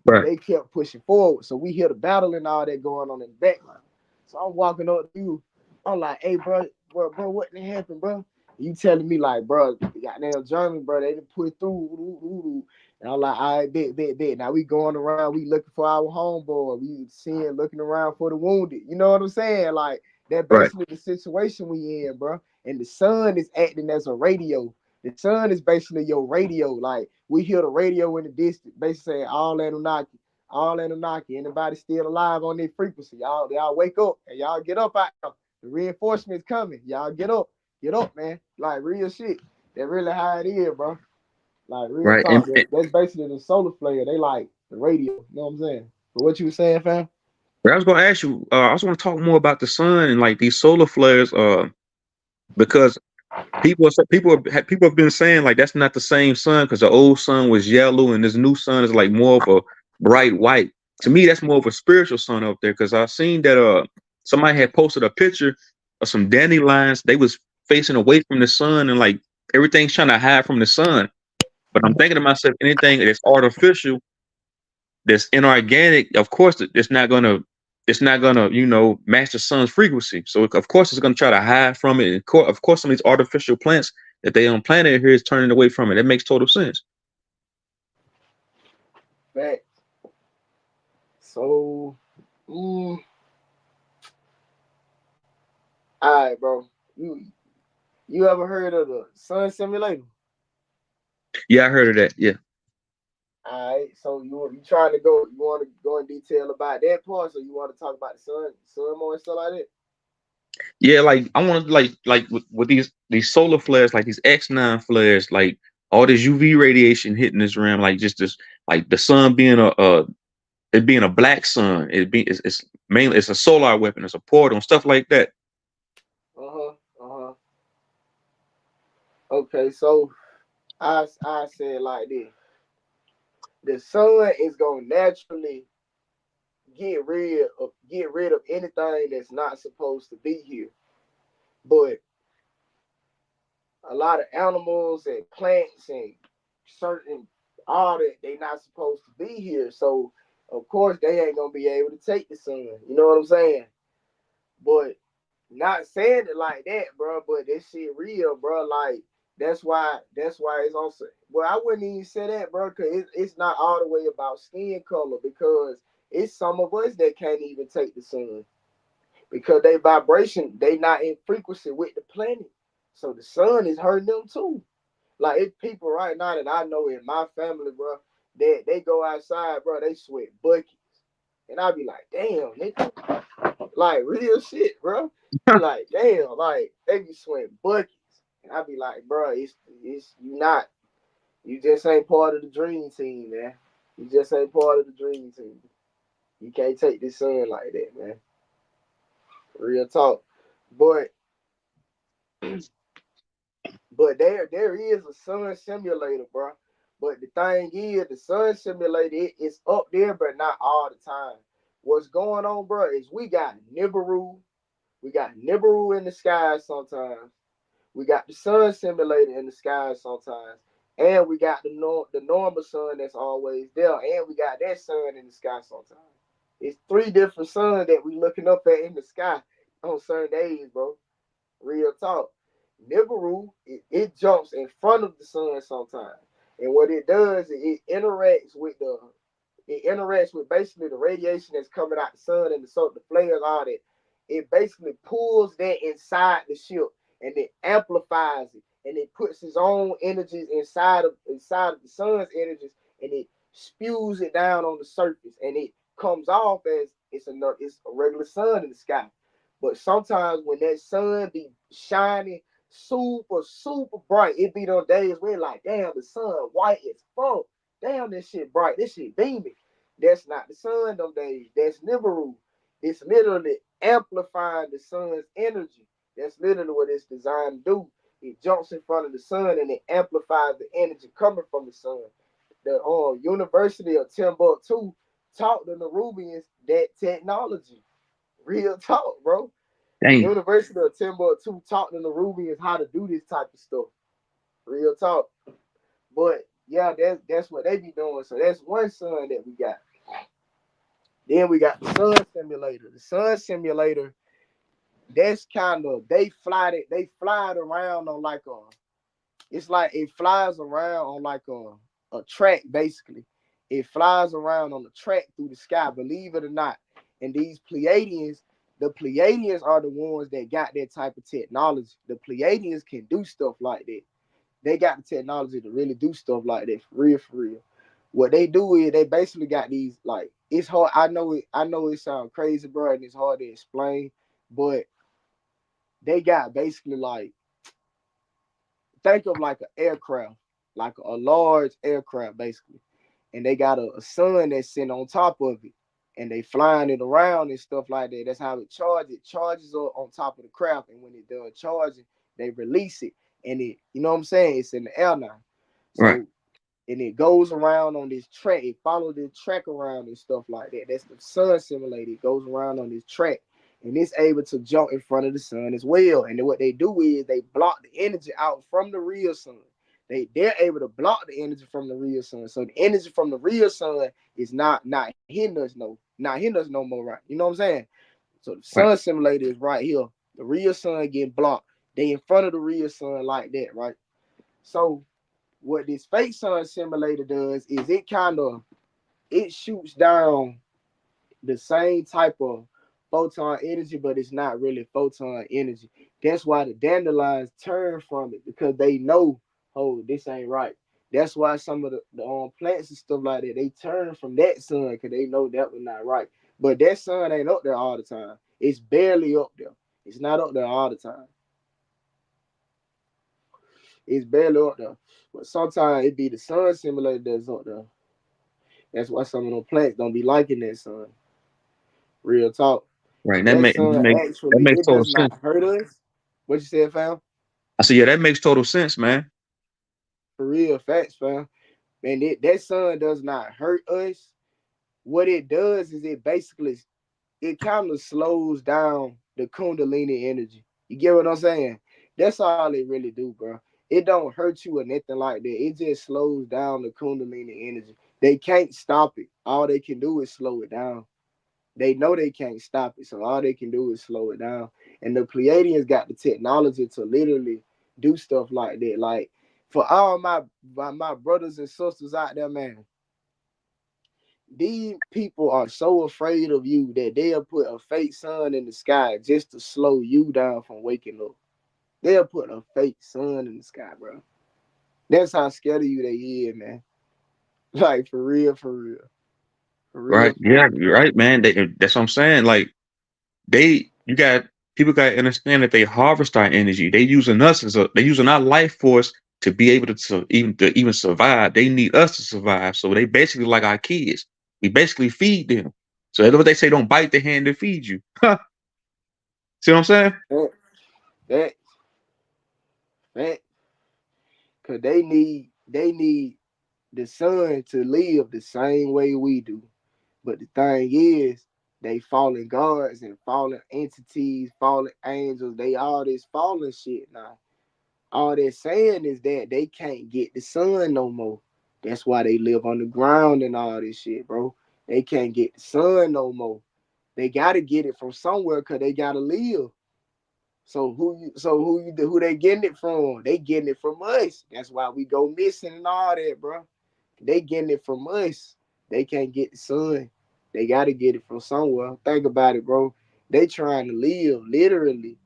But Right. they kept pushing forward. So we hear the battle and all that going on in the background. So I'm walking up to you. I'm like, hey, bro, what done happened, bro? You telling me like, bro, goddamn German, bro, they didn't put through. And I'm like, all right, bet. Now we going around, we looking for our homeboy. We seeing, looking around for the wounded. You know what I'm saying? Like, that Right. basically the situation we in, bro. And the sun is acting as a radio. The sun is basically your radio. Like, we hear the radio in the distance, basically saying all Anunnaki. Anybody still alive on their frequency? Y'all wake up and y'all get up out there. The reinforcements coming. Y'all get up, man. Like real shit. That really how it is, bro. Like real Right. talk. That's basically the solar flare. They like the radio. You know what I'm saying? But what you was saying, fam? I was gonna ask you. I was want to talk more about the sun and like these solar flares. Because people have been saying like that's not the same sun because the old sun was yellow and this new sun is like more of a bright white. To me, that's more of a spiritual sun up there because I seen that somebody had posted a picture of some dandelions. They was facing away from the sun and like everything's trying to hide from the sun. But I'm thinking to myself, anything that's artificial, that's inorganic, of course it's not gonna match the sun's frequency. So of course it's gonna try to hide from it. And of course some of these artificial plants that they planted here is turning away from it. That makes total sense. Fact. So, all right, bro. You ever heard of the sun simulator? Yeah, I heard of that. Yeah. All right, so you trying to go? You want to go in detail about that part, so you want to talk about the sun more and stuff like that? Yeah, like I want to like with these solar flares, like these X9 flares, like all this UV radiation hitting this realm, like just this like the sun being it being a black sun, it's mainly it's a solar weapon, it's a portal and stuff like that. Uh huh. Uh huh. Okay, so I said like this: the sun is gonna naturally get rid of anything that's not supposed to be here, but a lot of animals and plants and certain all that they not supposed to be here. So of course they ain't gonna be able to take the sun. You know what I'm saying? But not saying it like that, bro. But this shit real, bro. Like that's why it's also. Well, I wouldn't even say that, bro, because it's not all the way about skin color because it's some of us that can't even take the sun because they vibration they not in frequency with the planet. So the sun is hurting them too. Like it's people right now that I know in my family, bro, that they go outside, bro, they sweat buckets. And I be like, damn, nigga, like real shit, bro. Be like, damn, like they be sweating buckets. And I be like, bro, it's you not, you just ain't part of the dream team, man. You just ain't part of the dream team. You can't take this sun like that, man. Real talk. But But there is a sun simulator, bro. But the thing is, the sun simulator it's up there, but not all the time. What's going on, bro, is we got Nibiru in the sky sometimes. We got the sun simulator in the sky sometimes. And we got the normal sun that's always there. And we got that sun in the sky sometimes. It's three different suns that we looking up at in the sky on certain days, bro. Real talk. Nibiru, it jumps in front of the sun sometimes. And what it does is it interacts with basically the radiation that's coming out the sun and the flares, all that. It basically pulls that inside the ship and it amplifies it and it puts its own energies inside of the sun's energies and it spews it down on the surface and it comes off as it's a regular sun in the sky. But sometimes when that sun be shining super bright, it be those days where like, damn, the sun white as fuck. Damn, this shit bright. This shit beaming. That's not the sun them days. That's Nibiru. It's literally amplifying the sun's energy. That's literally what it's designed to do. It jumps in front of the sun and it amplifies the energy coming from the sun. The University of Timbuktu taught the Nerubians that technology. Real talk, bro. The Dang. University of Timbuktu taught the Nerubians how to do this type of stuff. Real talk. But yeah, that's what they be doing. So that's one sun that we got. Then we got the sun simulator. The sun simulator, that's kind of they fly it around on like a it's like it flies around on like a track basically. It flies around on the track through the sky, believe it or not. And these Pleiadians, the Pleiadians are the ones that got that type of technology. The Pleiadians can do stuff like that. They got the technology to really do stuff like that for real, for real. What they do is they basically got these like it's hard. I know it sounds crazy, bro, and it's hard to explain, but they got basically like think of like an aircraft, like a large aircraft, basically. And they got a sun that's sitting on top of it. And they flying it around and stuff like that. That's how it charges. It charges up on top of the craft. And when it does charging, they release it. And it, you know what I'm saying? It's in the air now. Right. So and it goes around on this track. It follows the track around and stuff like that. That's the sun simulator. It goes around on this track, and it's able to jump in front of the sun as well. And then what they do is they block the energy out from the real sun. They're able to block the energy from the real sun. So the energy from the real sun is not hitting us not hitting us no more, right? You know what I'm saying? So the Right. sun simulator is right here. The real sun getting blocked. They in front of the real sun like that, right? So what this fake sun simulator does is it shoots down the same type of photon energy, but it's not really photon energy. That's why the dandelions turn from it because they know, oh, this ain't right. That's why some of the plants and stuff like that they turn from that sun because they know that was not right. But that sun ain't up there all the time. It's barely up there. It's not up there all the time. It's barely up there. But sometimes it be the sun simulator that's up there. That's why some of them plants don't be liking that sun. Real talk. Right. That That sun make that actually makes it total does sense. not hurt us. What you said, fam? I said, yeah, that makes total sense, man. For real, facts, fam. And that sun does not hurt us. What it does is it basically it kind of slows down the kundalini energy. You get what I'm saying? That's all it really do, bro. It don't hurt you or nothing like that. It just slows down the kundalini energy. They can't stop it. All they can do is slow it down. They know they can't stop it, so all they can do is slow it down. And the Pleiadians got the technology to literally do stuff like that. Like for all my brothers and sisters out there, man, these people are so afraid of you that they'll put a fake sun in the sky just to slow you down from waking up. They'll put a fake sun in the sky, bro. That's how scared of you they is, man. Like for real, for real, for real, Right. for Yeah, real. you're right, man. That's what I'm saying. Like you got people got to understand that they harvest our energy. They using our life force to be able to even survive. They need us to survive. So they basically like our kids. We basically feed them. So that's what they say. Don't bite the hand that feeds you. See what I'm saying? That, that, that, cause they need the sun to live the same way we do. But the thing is, they fallen gods and fallen entities, fallen angels, they all this fallen shit now. All they're saying is that they can't get the sun no more. That's why they live on the ground and all this shit, bro. They can't get the sun no more. They gotta get it from somewhere because they gotta live. Who they getting it from? They getting it from us. That's why we go missing and all that, bro. They getting it from us. They can't get the sun. They got to get it from somewhere. Think about it, bro. They trying to live, literally.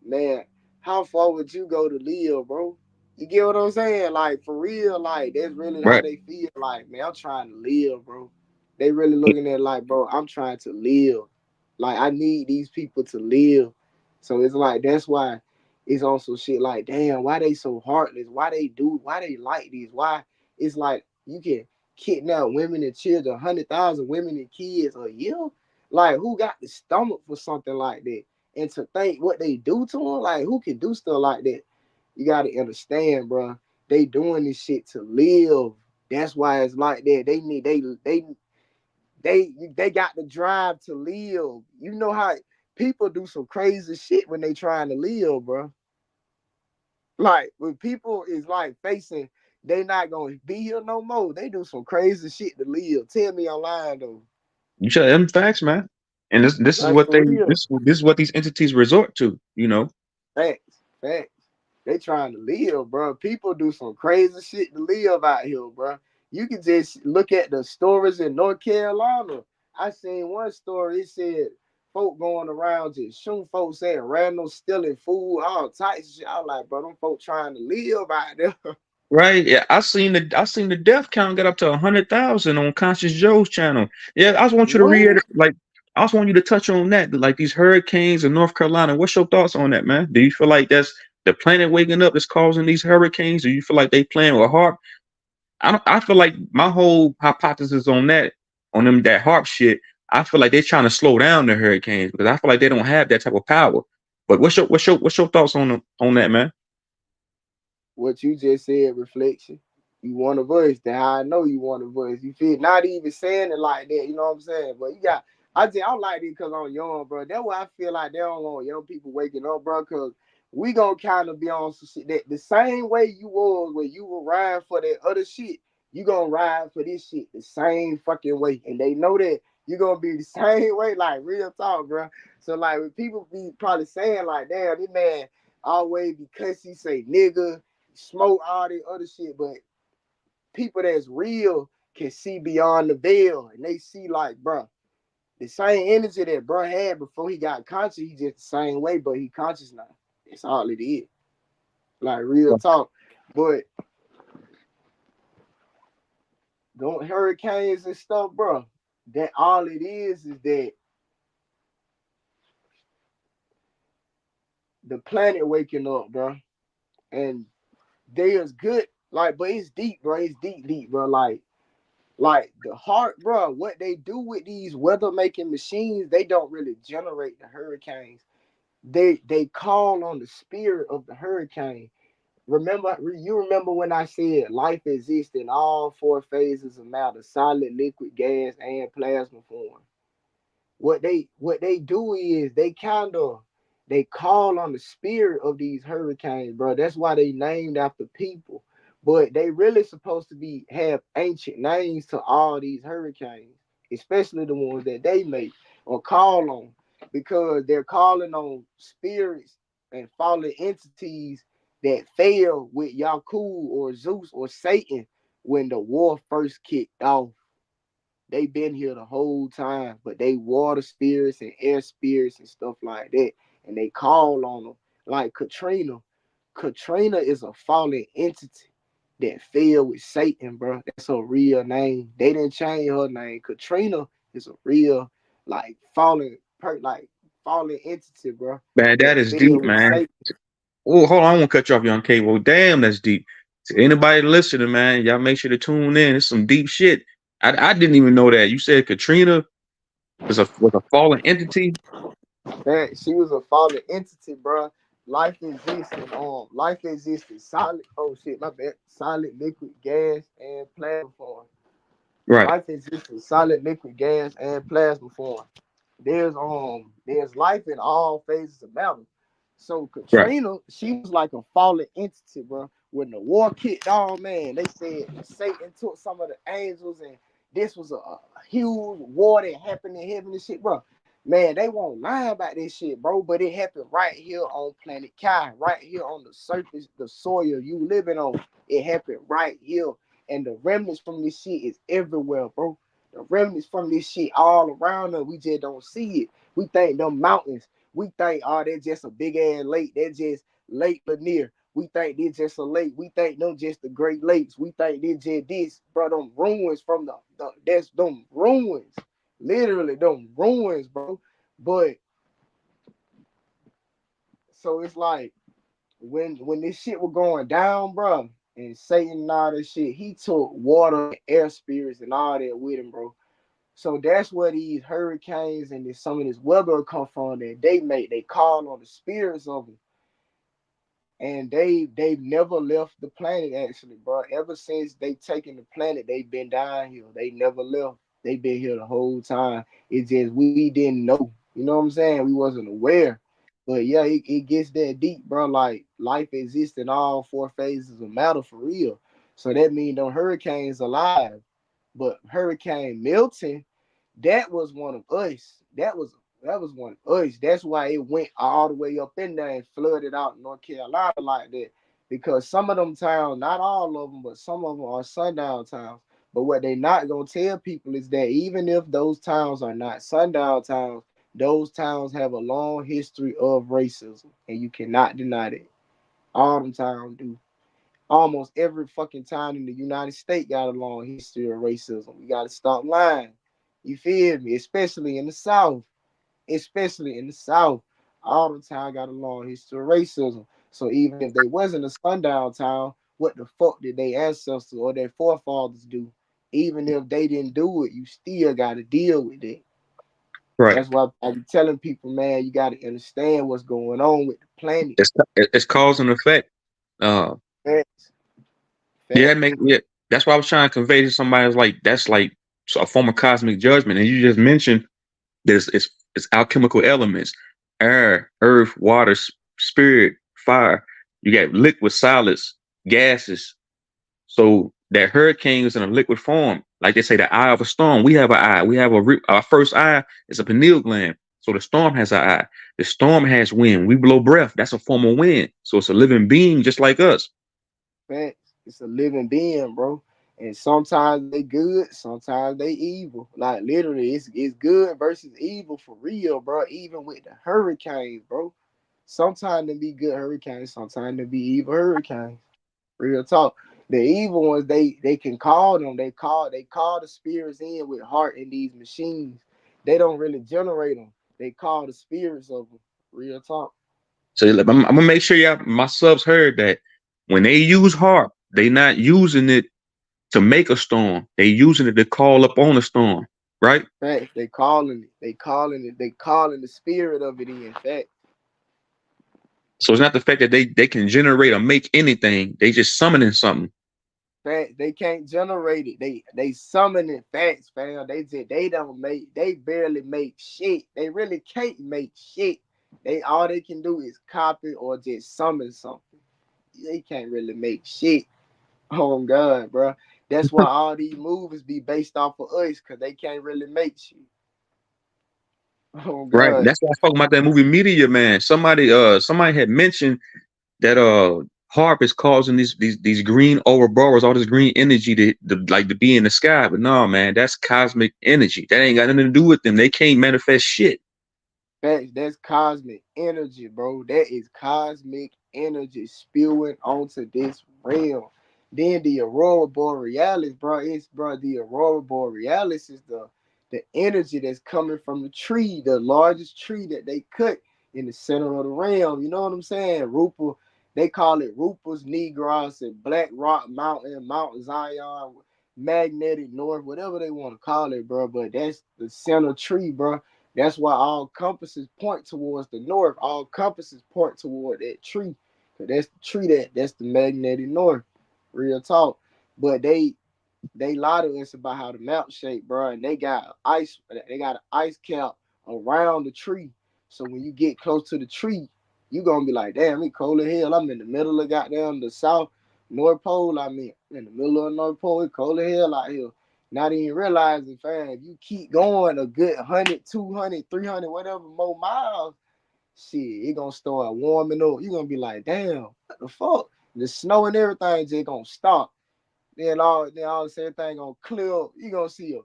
Man, how far would you go to live, bro? You get what I'm saying? Like, for real, like, that's really how Right. they feel. Like, man, I'm trying to live, bro. They really looking at it like, bro, I'm trying to live. Like, I need these people to live. So it's like, that's why it's also shit like, damn, why they so heartless? Why they like these? Why? It's like, you can kidnap women and children, 100,000 women and kids a year. Like, who got the stomach for something like that? And to think what they do to them, like, who can do stuff like that? You got to understand, bro. They doing this shit to live. That's why it's like that. They got the drive to live. You know how people do some crazy shit when they trying to live, bro. Like when people is like facing, they not gonna be here no more. They do some crazy shit to live. Tell me I'm lying though. You tell them facts, man. And this is Like what for real. this is what these entities resort to. You know, Facts. Facts. They trying to live, bro. People do some crazy shit to live out here, bro. You can just look at the stories in North Carolina. I seen one story. It said folk going around just shooting folks at random, stealing food, all types of shit. I was like, bro, them folk trying to live out there. right? Yeah, I seen the death count get up to 100,000 on Conscious Joe's channel. Yeah, I just want you to read What? it. Like, I just want you to touch on that. Like these hurricanes in North Carolina. What's your thoughts on that, man? Do you feel like that's the planet waking up that's causing these hurricanes? Do you feel like they playing with harp? I don't. I feel like my whole hypothesis on that, on them that harp shit. I feel like they're trying to slow down the hurricanes because I feel like they don't have that type of power. But what's your thoughts on that, man? What you just said, reflection. You want a voice. That's how I know you want a voice. You feel not even saying it like that. You know what I'm saying? But you got. I don't like it because I'm young, bro. That's why I feel like they don't want young people waking up, bro. Because we gonna kind of be on some shit that the same way you was when you were riding for that other shit. You gonna ride for this shit the same fucking way, and they know that you gonna be the same way. Like real talk, bro. So like when people be probably saying like, damn, this man always because he say nigga smoke all the other shit, but people that's real can see beyond the veil and they see like, bro, the same energy that bro had before he got conscious, he just the same way, but he conscious now. That's all it is. Like real talk. But don't hurricanes and stuff, bro. That all it is that the planet waking up, bro. And there's good, like, but it's deep, bro. It's deep, deep, bro. Like the heart, bro, what they do with these weather making machines, they don't really generate the hurricanes. They call on the spirit of the hurricane. You remember when I said life exists in all four phases of matter: solid, liquid, gas, and plasma form. What they do is they call on the spirit of these hurricanes, bro. That's why they named after people. But they really supposed to be have ancient names to all these hurricanes, especially the ones that they make or call on, because they're calling on spirits and fallen entities that fell with Yaku or Zeus or Satan when the war first kicked off. They been here the whole time, but they water spirits and air spirits and stuff like that, and they call on them like Katrina. Katrina is a fallen entity that fell with Satan, bro. That's her real name. They didn't change her name. Katrina is a real like like fallen entity, bro. Man, that That is deep, fell with man. Satan. Oh, hold on, I won't cut you off, young cable. Damn, that's deep. To anybody listening, man, y'all make sure to tune in. It's some deep shit. I didn't even know that. You said Katrina was a fallen entity. That she was a fallen entity, bro. Life existed solid. Oh shit, my bad. Solid, liquid, gas, and plasma form. Right, Life exists in solid, liquid, gas, and plasma form. There's life in all phases of matter. So right. Katrina, she was like a fallen entity, bro. When the war kicked off, man, they said Satan took some of the angels, and this was a huge war that happened in heaven and shit, bro. Man, they won't lie about this shit, bro. But it happened right here on planet Kai, right here on the surface, the soil you living on. It happened right here, and the remnants from this shit is everywhere, bro. The remnants from this shit all around us. We just don't see it. We think them mountains. We think, oh, they're just a big ass lake. They're just Lake Lanier. We think they're just a lake. We think them just the Great Lakes. We think they're just this, bro. Them ruins from that's them ruins. Literally, them ruins, bro. But so it's like when this shit was going down, bro, and Satan and all this shit, he took water and air spirits and all that with him, bro. So that's where these hurricanes and some of this weather come from that they call on the spirits of them. And they've never left the planet actually, bro. Ever since they taken the planet, they've been down here. They never left. They've been here the whole time. It's just we didn't know. You know what I'm saying? We wasn't aware. But yeah, it gets that deep, bro. Like life exists in all four phases of matter for real. So that means them hurricanes alive. But Hurricane Milton, that was one of us. That was one of us. That's why it went all the way up in there and flooded out North Carolina like that. Because some of them towns, not all of them, but some of them are sundown towns. But what they not gonna tell people is that even if those towns are not sundown towns, those towns have a long history of racism, and you cannot deny that. All them towns do. Almost every fucking town in the United States got a long history of racism. We gotta stop lying. You feel me? Especially in the South. Especially in the South. All the town got a long history of racism. So even if they wasn't a sundown town, what the fuck did their ancestors or their forefathers do? Even if they didn't do it, you still gotta deal with it. Right. That's why I be telling people, man, you gotta understand what's going on with the planet. It's cause and effect. Uh, Facts. yeah, Facts. yeah. That's why I was trying to convey to somebody is like that's like a form of cosmic judgment. And you just mentioned there's it's alchemical elements: air, earth, water, spirit, fire. You got liquid, solids, gases. So that hurricane is in a liquid form. Like they say, the eye of a storm. We have an eye. We have our first eye is a pineal gland. So the storm has an eye. The storm has wind. We blow breath. That's a form of wind. So it's a living being just like us. Facts. It's a living being, bro. And sometimes they good, sometimes they evil. Like literally, it's good versus evil for real, bro. Even with the hurricanes, bro. Sometimes they be good hurricanes, sometimes they be evil hurricanes. Real talk. The evil ones, they can call them. They call the spirits in with heart in these machines. They don't really generate them. They call the spirits of them. Real talk. So I'm gonna make sure y'all my subs heard that when they use harp, they not using it to make a storm. They using it to call up on a storm, right? Fact. They calling it. They calling it. They calling the spirit of it in. Fact. So it's not the fact that they can generate or make anything. They just summoning something. Fact. They can't generate it. They summoning facts, fam. They don't make. They barely make shit. They really can't make shit. They all they can do is copy or just summon something. They can't really make shit. Oh God, bro. That's why all these movies be based off of us, cause they can't really make shit. Oh Right. God. That's why I talking about that movie Meteor Man. Somebody had mentioned that harp is causing these green auroras, all this green energy to be in the sky. But no, man, that's cosmic energy. That ain't got nothing to do with them. They can't manifest shit. That's cosmic energy, bro. That is cosmic energy spewing onto this realm. Then the aurora borealis, bro. The aurora borealis is the energy that's coming from the tree, the largest tree that they cut in the center of the realm. You know what I'm saying? Rupa, they call it Rupa's Negros and Black Rock Mountain, Mount Zion, Magnetic North, whatever they want to call it, bro. But that's the center tree, bro. That's why all compasses point towards the north. All compasses point toward that tree. Cause that's the tree that's the magnetic north. Real talk. But they lie to us about how the mount shaped, bro. And they got an ice cap around the tree. So when you get close to the tree, you gonna be like, damn, it cold as hell. I'm in the middle of goddamn the south North Pole. I mean, in the middle of the North Pole, it cold as hell out here. Not even realizing, fam, if you keep going a good 100, 200, 300, whatever more miles, shit, it gonna start warming up. You gonna be like, damn, what the fuck? The snow and everything just gonna stop. Then all this everything gonna clear up. You gonna see a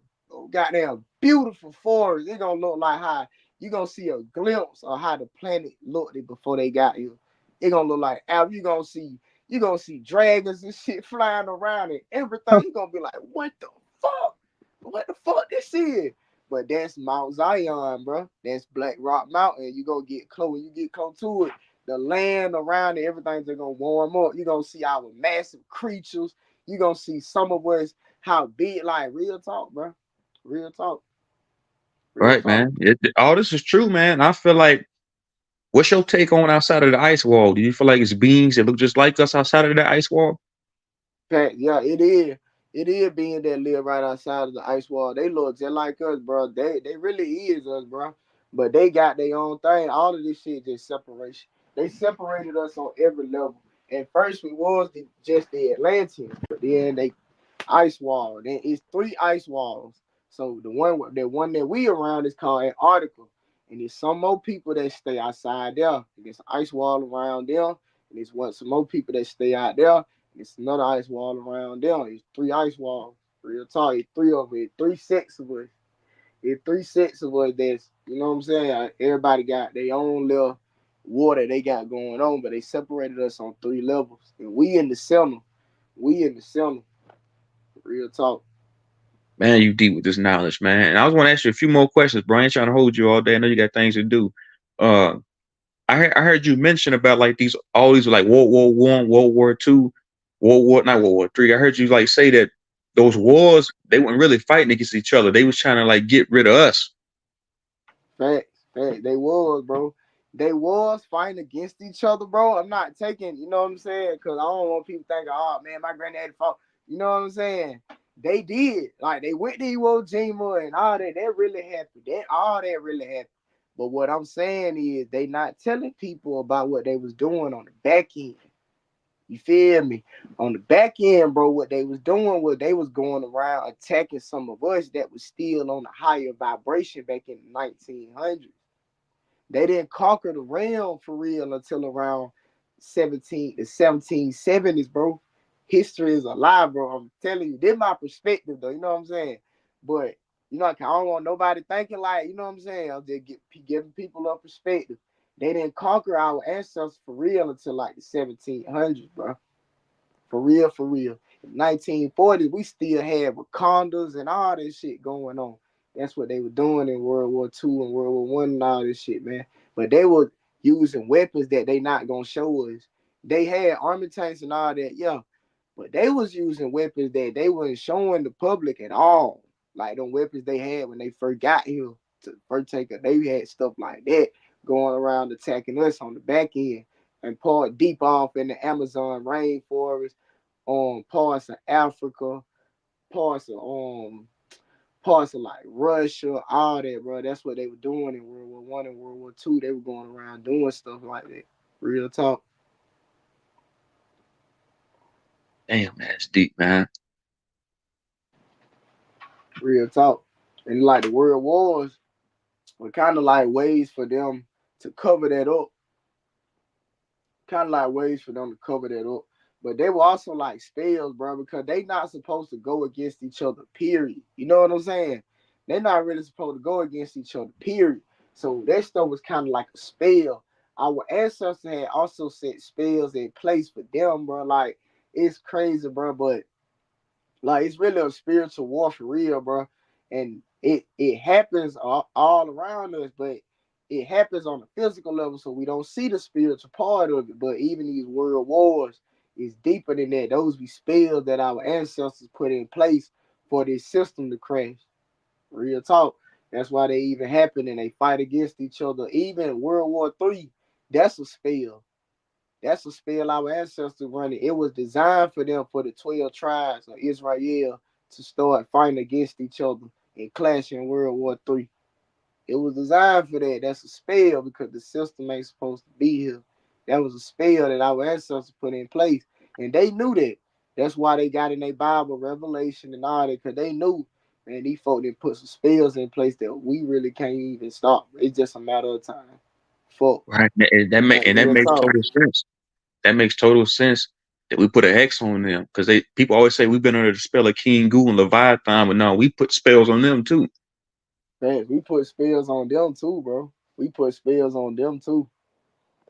goddamn beautiful forest. It gonna look like how you gonna see a glimpse of how the planet looked before they got here. It gonna look like Al. You gonna see dragons and shit flying around and everything. You gonna be like, what the fuck? What the fuck this is? But that's Mount Zion, bro. That's Black Rock Mountain. You gonna get close. When you get close to it, the land around it, everything's gonna warm up. You gonna see our massive creatures. You gonna see some of us how big, like real talk, bro. Real talk, real Right, talk. man. All this is true, man. I feel like what's your take on outside of the ice wall? Do you feel like it's beings that look just like us outside of the ice wall? Fact, yeah, it is. It is being that live right outside of the ice wall. They look just like us, bro. They really is us, bro. But they got their own thing. All of this shit just separation. They separated us on every level. At first, we was just the Atlanteans, but then they ice wall. Then it's three ice walls. So the one that we around is called Antarctica. And there's some more people that stay outside there. And there's an ice wall around there. And there's some more people that stay out there. And there's another ice wall around there. There's three ice walls. Real talk. It's three of it. Three sets of us. It's three sets of us that's, you know what I'm saying? Everybody got their own little water they got going on, but they separated us on three levels. And we in the center. We in the center. Real talk. Man, you deep with this knowledge, man. And I was want to ask you a few more questions, bro. I ain't trying to hold you all day. I know you got things to do. Uh, I heard you mention about like these all these like World War I, World War II, not World War III. I heard you like say that those wars they weren't really fighting against each other. They was trying to like get rid of us. Facts, facts. They was, bro. They was fighting against each other, bro. I'm not taking, you know what I'm saying? Because I don't want people thinking, oh man, my granddaddy fought. You know what I'm saying? They did. Like they went to Iwo Jima and all that. That really happened. That really happened. But what I'm saying is they not telling people about what they was doing on the back end. You feel me? On the back end, bro, what they was doing was they was going around attacking some of us that was still on a higher vibration back in the 1900s. They didn't conquer the realm for real until around 1770s, bro. History is alive, bro. I'm telling you, this is my perspective, though. You know what I'm saying? But you know, I don't want nobody thinking like, you know what I'm saying. I'm just giving people a perspective. They didn't conquer our ancestors for real until like the 1700s, bro. For real, for real. In 1940s, we still had Wakandas and all this shit going on. That's what they were doing in World War II and World War One and all this shit, man. But they were using weapons that they not gonna show us. They had army tanks and all that, yeah. But they was using weapons that they wasn't showing the public at all. Like them weapons they had when they first got here to first take it. They had stuff like that going around attacking us on the back end and part deep off in the Amazon rainforest, parts of Africa, parts of parts of like Russia, all that, bro. That's what they were doing in World War One and World War Two. They were going around doing stuff like that. Real talk, Damn, man, it's deep, man. real talk. And like the world wars were kind of like ways for them to cover that up, kind of like ways for them to cover that up. But they were also like spells, bro, because they not supposed to go against each other. Period. You know what I'm saying? They're not really supposed to go against each other. Period. So that stuff was kind of like a spell. Our ancestors had also set spells in place for them, bro. Like it's crazy, bro. But like it's really a spiritual war for real, bro. And it happens all around us, but it happens on a physical level, so we don't see the spiritual part of it. But even these world wars is deeper than that. Those be spells that our ancestors put in place for this system to crash. Real talk. That's why they even happen and they fight against each other. Even World War III, that's a spell. That's a spell our ancestors running. It was designed for them, for the 12 tribes of Israel to start fighting against each other and clashing in World War III. It was designed for that. That's a spell because the system ain't supposed to be here. That was a spell that our ancestors put in place. And they knew that. That's why they got in their Bible, Revelation, and all that, because they knew, man, these folk didn't put some spells in place that we really can't even stop. It's just a matter of time. Fuck. Right, and that Real makes talk. total sense. That makes total sense that we put a hex on them because they people always say we've been under the spell of King Goo and Leviathan, but no, we put spells on them too. Man, we put spells on them too, bro. We put spells on them too.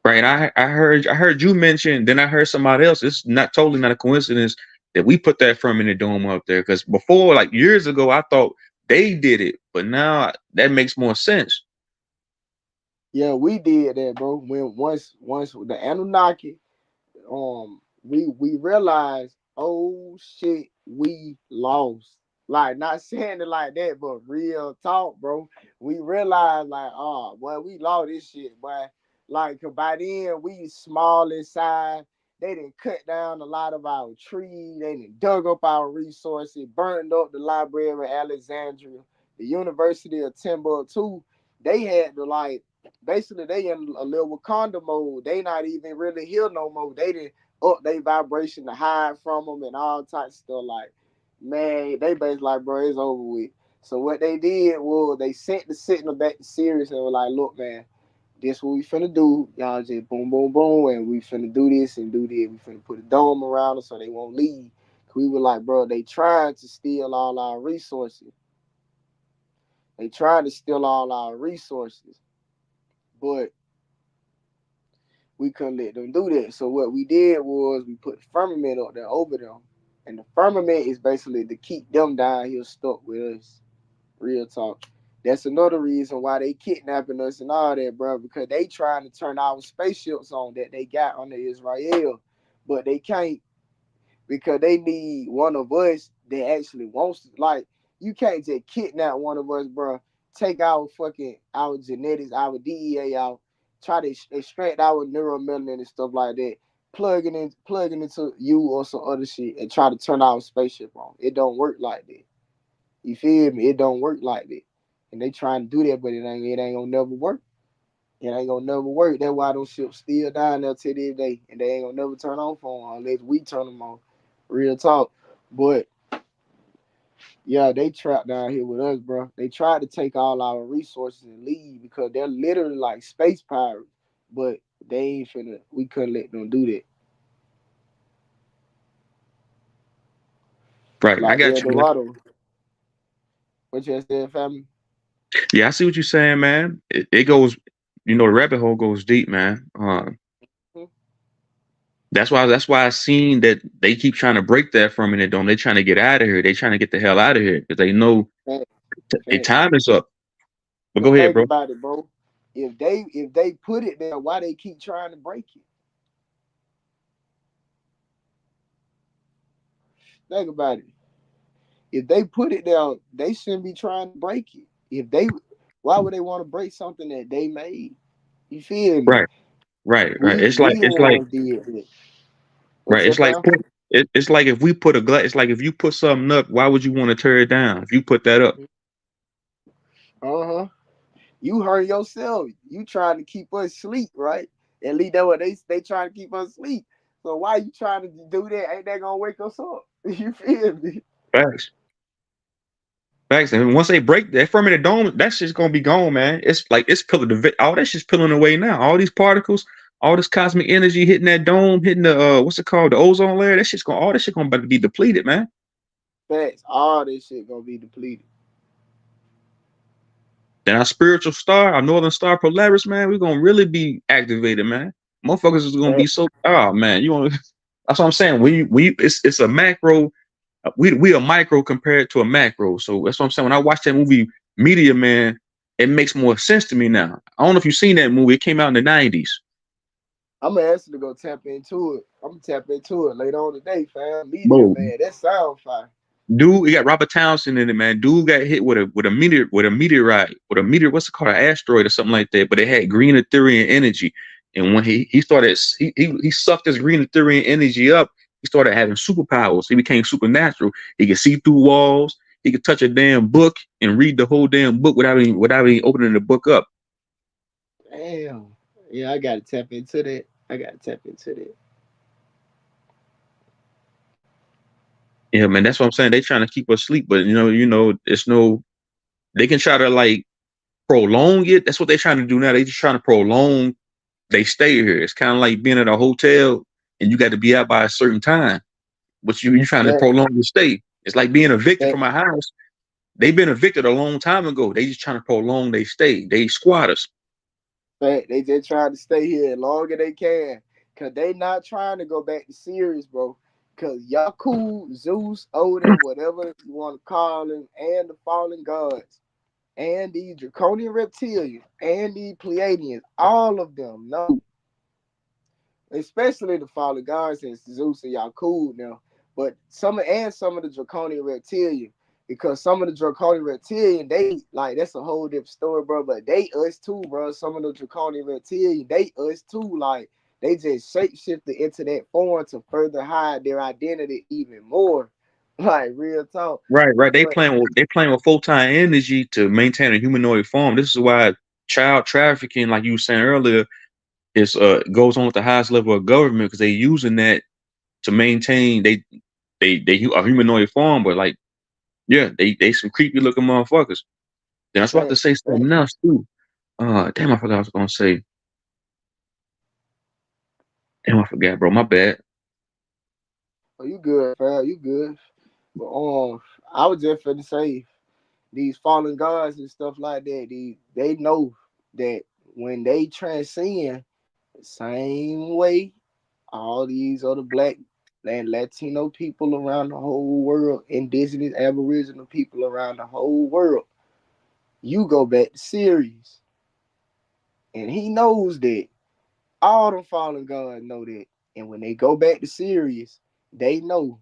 Right. I heard you mention, then I heard somebody else. It's not totally not a coincidence that we put that from in the dome up there. Because before, like years ago, I thought they did it, but now that makes more sense. Yeah, we did that, bro. When once the Anunnaki, we realized, oh shit, we lost. Like not saying it like that, but real talk, bro. We realized like, oh, boy, we lost this shit, boy. Like, 'cause by then we small inside. They didn't cut down a lot of our trees. They didn't dug up our resources, burned up the library of Alexandria, the University of Timbuktu. they had to like basically they in a little Wakanda mode. They not even really here no more. They didn't up their vibration to hide from them and all types of stuff. Like, man, they basically like, bro, it's over with. So what they did was they sent the signal back to Sirius and were like, look, man, this what we finna do. Y'all just boom, boom, boom, and we finna do this and do this. We finna put a dome around them so they won't leave. We were like, bro, they tried to steal all our resources. They tried to steal all our resources, but we couldn't let them do that. So what we did was we put firmament up there over them. And the firmament is basically to keep them down here stuck with us. Real talk. That's another reason why they kidnapping us and all that, bro, because they trying to turn our spaceships on that they got under Israel. But they can't because they need one of us that actually wants to. Like, you can't just kidnap one of us, bro. Take our genetics, our DEA out, try to extract our neuromelanin and stuff like that, plugging into you or some other shit, and try to turn our spaceship on. It don't work like that. You feel me? It don't work like that. And they trying to do that, but it ain't gonna never work. It ain't gonna never work. That's why those ships still down there to this day, and they ain't gonna never turn on for them unless we turn them on. Real talk. But yeah, they trapped down here with us, bro. They tried to take all our resources and leave because they're literally like space pirates. But they ain't finna. We couldn't let them do that. Right. I Like got El you, man. Dorado. What you said, family? Yeah, I see what you're saying, man. It goes, the rabbit hole goes deep, man. Hmm? That's why I seen that they keep trying to break that from me. They don't. They trying to get out of here. They trying to get the hell out of here because they know Facts, their facts. time is up. But But go ahead, think bro. about it, bro. If they put it there, why they keep trying to break it? Think about it. If they put it there, they shouldn't be trying to break it. Why would they want to break something that they made? You feel me? Right, right. We It's like we the it's like ones did it. What's right. your fam? It's like if we put a glass. It's like if you put something up, why would you want to tear it down? If you put that up, Uh huh. You hurt yourself. You trying to keep us sleep, right? At least that's what they trying to keep us sleep. So why you trying to do that? Ain't that gonna wake us up? You feel me? facts, facts. And once they break that firmament dome, that's just gonna be gone, man. It's like it's peeling all that shit's peeling away now. All these particles, all this cosmic energy hitting that dome, hitting the what's it called, the ozone layer. All that shit gonna about to be depleted, man. Facts. All this shit gonna be depleted. Then our spiritual star, our northern star Polaris, man, we're gonna really be activated, man. Motherfuckers is gonna be Facts. so. Oh man, you want? That's what I'm saying. It's a macro. We a micro compared to a macro. So that's what I'm saying. When I watch that movie Media Man, it makes more sense to me now. I don't know if you've seen that movie. It came out in the '90s. I'm gonna ask you to go tap into it. I'm gonna tap into it later on today, fam. Media Bro, man, that sound fire. dude, you got Robert Townsend in it, man. Dude got hit with a meteorite, with a meteor. What's it called, an asteroid or something like that? But it had green Ethereum energy, and when he started, he sucked his green Ethereum energy up. He started having superpowers. He became supernatural. He could see through walls. He could touch a damn book and read the whole damn book without even opening the book up. Damn. Yeah, I gotta tap into that. I gotta tap into that. Yeah, man, that's what I'm saying. They trying to keep us asleep, but it's no. They can try to like prolong it. That's what they're trying to do now. They just trying to prolong they stay here. It's kind of like being at a hotel and you got to be out by a certain time, but you're trying to Fact, prolong your stay. It's like being evicted from fact, a house. They've been evicted a long time ago. They just trying to prolong their stay. They squatters. fact. They just trying to stay here as long as they can. Cause they not trying to go back to Sirius, bro. Cause Yaku, Zeus, Odin, whatever you want to call them, and the fallen gods, and the draconian reptilians, and the Pleiadians, all of them know, especially the fallen gods and Zeus and Yakub now, but some of the draconian reptilian, because some of the draconian reptilian, they like that's a whole different story, bro. But they us too, bro. Some of the draconian reptilian, they us too. Like they just shapeshifted into that form to further hide their identity even more. Like real talk. Right, right. They But playing with full time energy to maintain a humanoid form. This is why child trafficking, like you were saying earlier, is goes on at the highest level of government because they using that to maintain they a humanoid form, but like yeah, they some creepy looking motherfuckers. Then I was about to Fact, say fact. something else too. Damn, I forgot what I was gonna say. Damn, I forgot, bro. My bad. Oh, you good, fam? You good? But I was just finna say these fallen gods and stuff like that. They know that when they transcend the same way all these other black and Latino people around the whole world, indigenous aboriginal people around the whole world, you go back to Sirius. And he knows that. All them fallen gods know that. And when they go back to Sirius, they know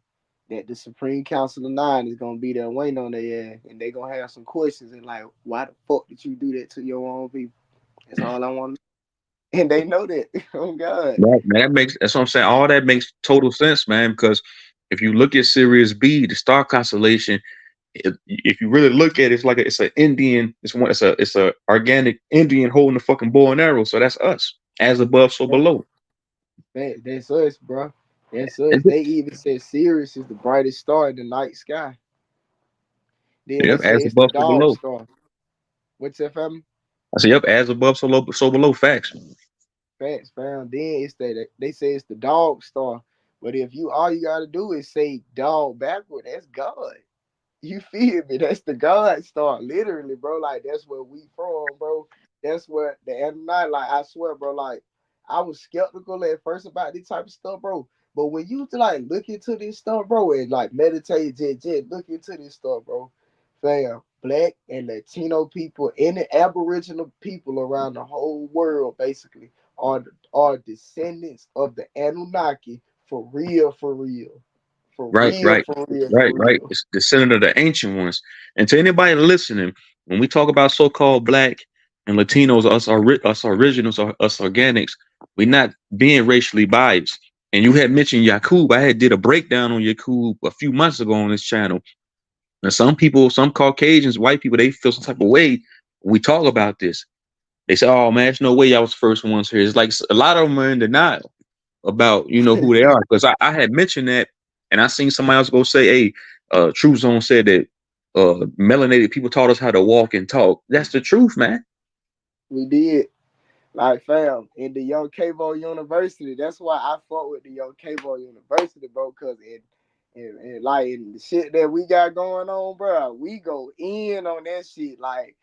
that the Supreme Council of Nine is gonna be there waiting on their ass, and they gonna have some questions and like, why the fuck did you do that to your own people? That's all I want. And they know that. Oh God. That makes that's what I'm saying. All that makes total sense, man. Because if you look at Sirius B, the star constellation, if you really look at it, it's like it's an Indian. It's a organic Indian holding the fucking bow and arrow. So that's us. As above, so below. That's us, bro. That's us. And They even said Sirius is the brightest star in the night sky. Then they yep, say as it's the above, so dog below. star. What's that, fam? I said, yep, as above, so low, so below. Facts. Facts, fam. Then it's that they say it's the dog star. But if you all you gotta do is say dog backward, that's God. You feel me? That's the God star, literally, bro. Like that's where we from, bro. That's what the Anunnaki. Like I swear, bro. Like I was skeptical at first about this type of stuff, bro. But when you like look into this stuff, bro, and like meditate, just look into this stuff, bro. Fam, black and Latino people and the Aboriginal people around the whole world, basically, are descendants of the Anunnaki for real, for real, for Right, real, right, for real, right, for right. real. It's descendant of the ancient ones. And to anybody listening, when we talk about so-called black and Latinos, us originals, or us organics, we're not being racially biased. And you had mentioned Yakub. I had did a breakdown on Yakub a few months ago on this channel. And some people, some Caucasians, white people, they feel some type of way when we talk about this. They say, "Oh man, there's no way y'all was the first ones here." It's like a lot of them are in denial about who they are because I had mentioned that, and I seen somebody else go say, "Hey, True Zone said that melanated people taught us how to walk and talk." That's the truth, man. We did. Like fam, in the Young Cavo University, that's why I fought with the Young Cavo University, bro. Cause in like in the shit that we got going on, bro, we go in on that shit. Like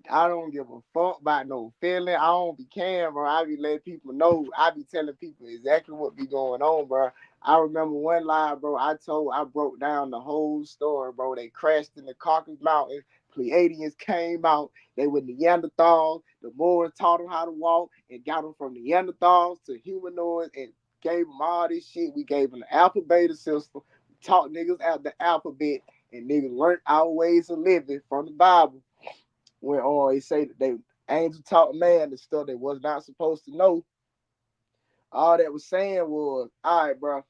I don't give a fuck about no feeling. I don't be caring, bro. I be letting people know. I be telling people exactly what be going on, bro. I remember one line, bro. I broke down the whole story, bro. They crashed in the Caucasus Mountains. Pleiadians came out. They were Neanderthals. The Moors taught them how to walk and got them from Neanderthals to humanoids and gave them all this shit. We gave them the alphabet system. We taught niggas out the alphabet, and niggas learned our ways of living from the Bible when they say that they angel taught man the stuff they was not supposed to know. All that was saying was, all right, bro,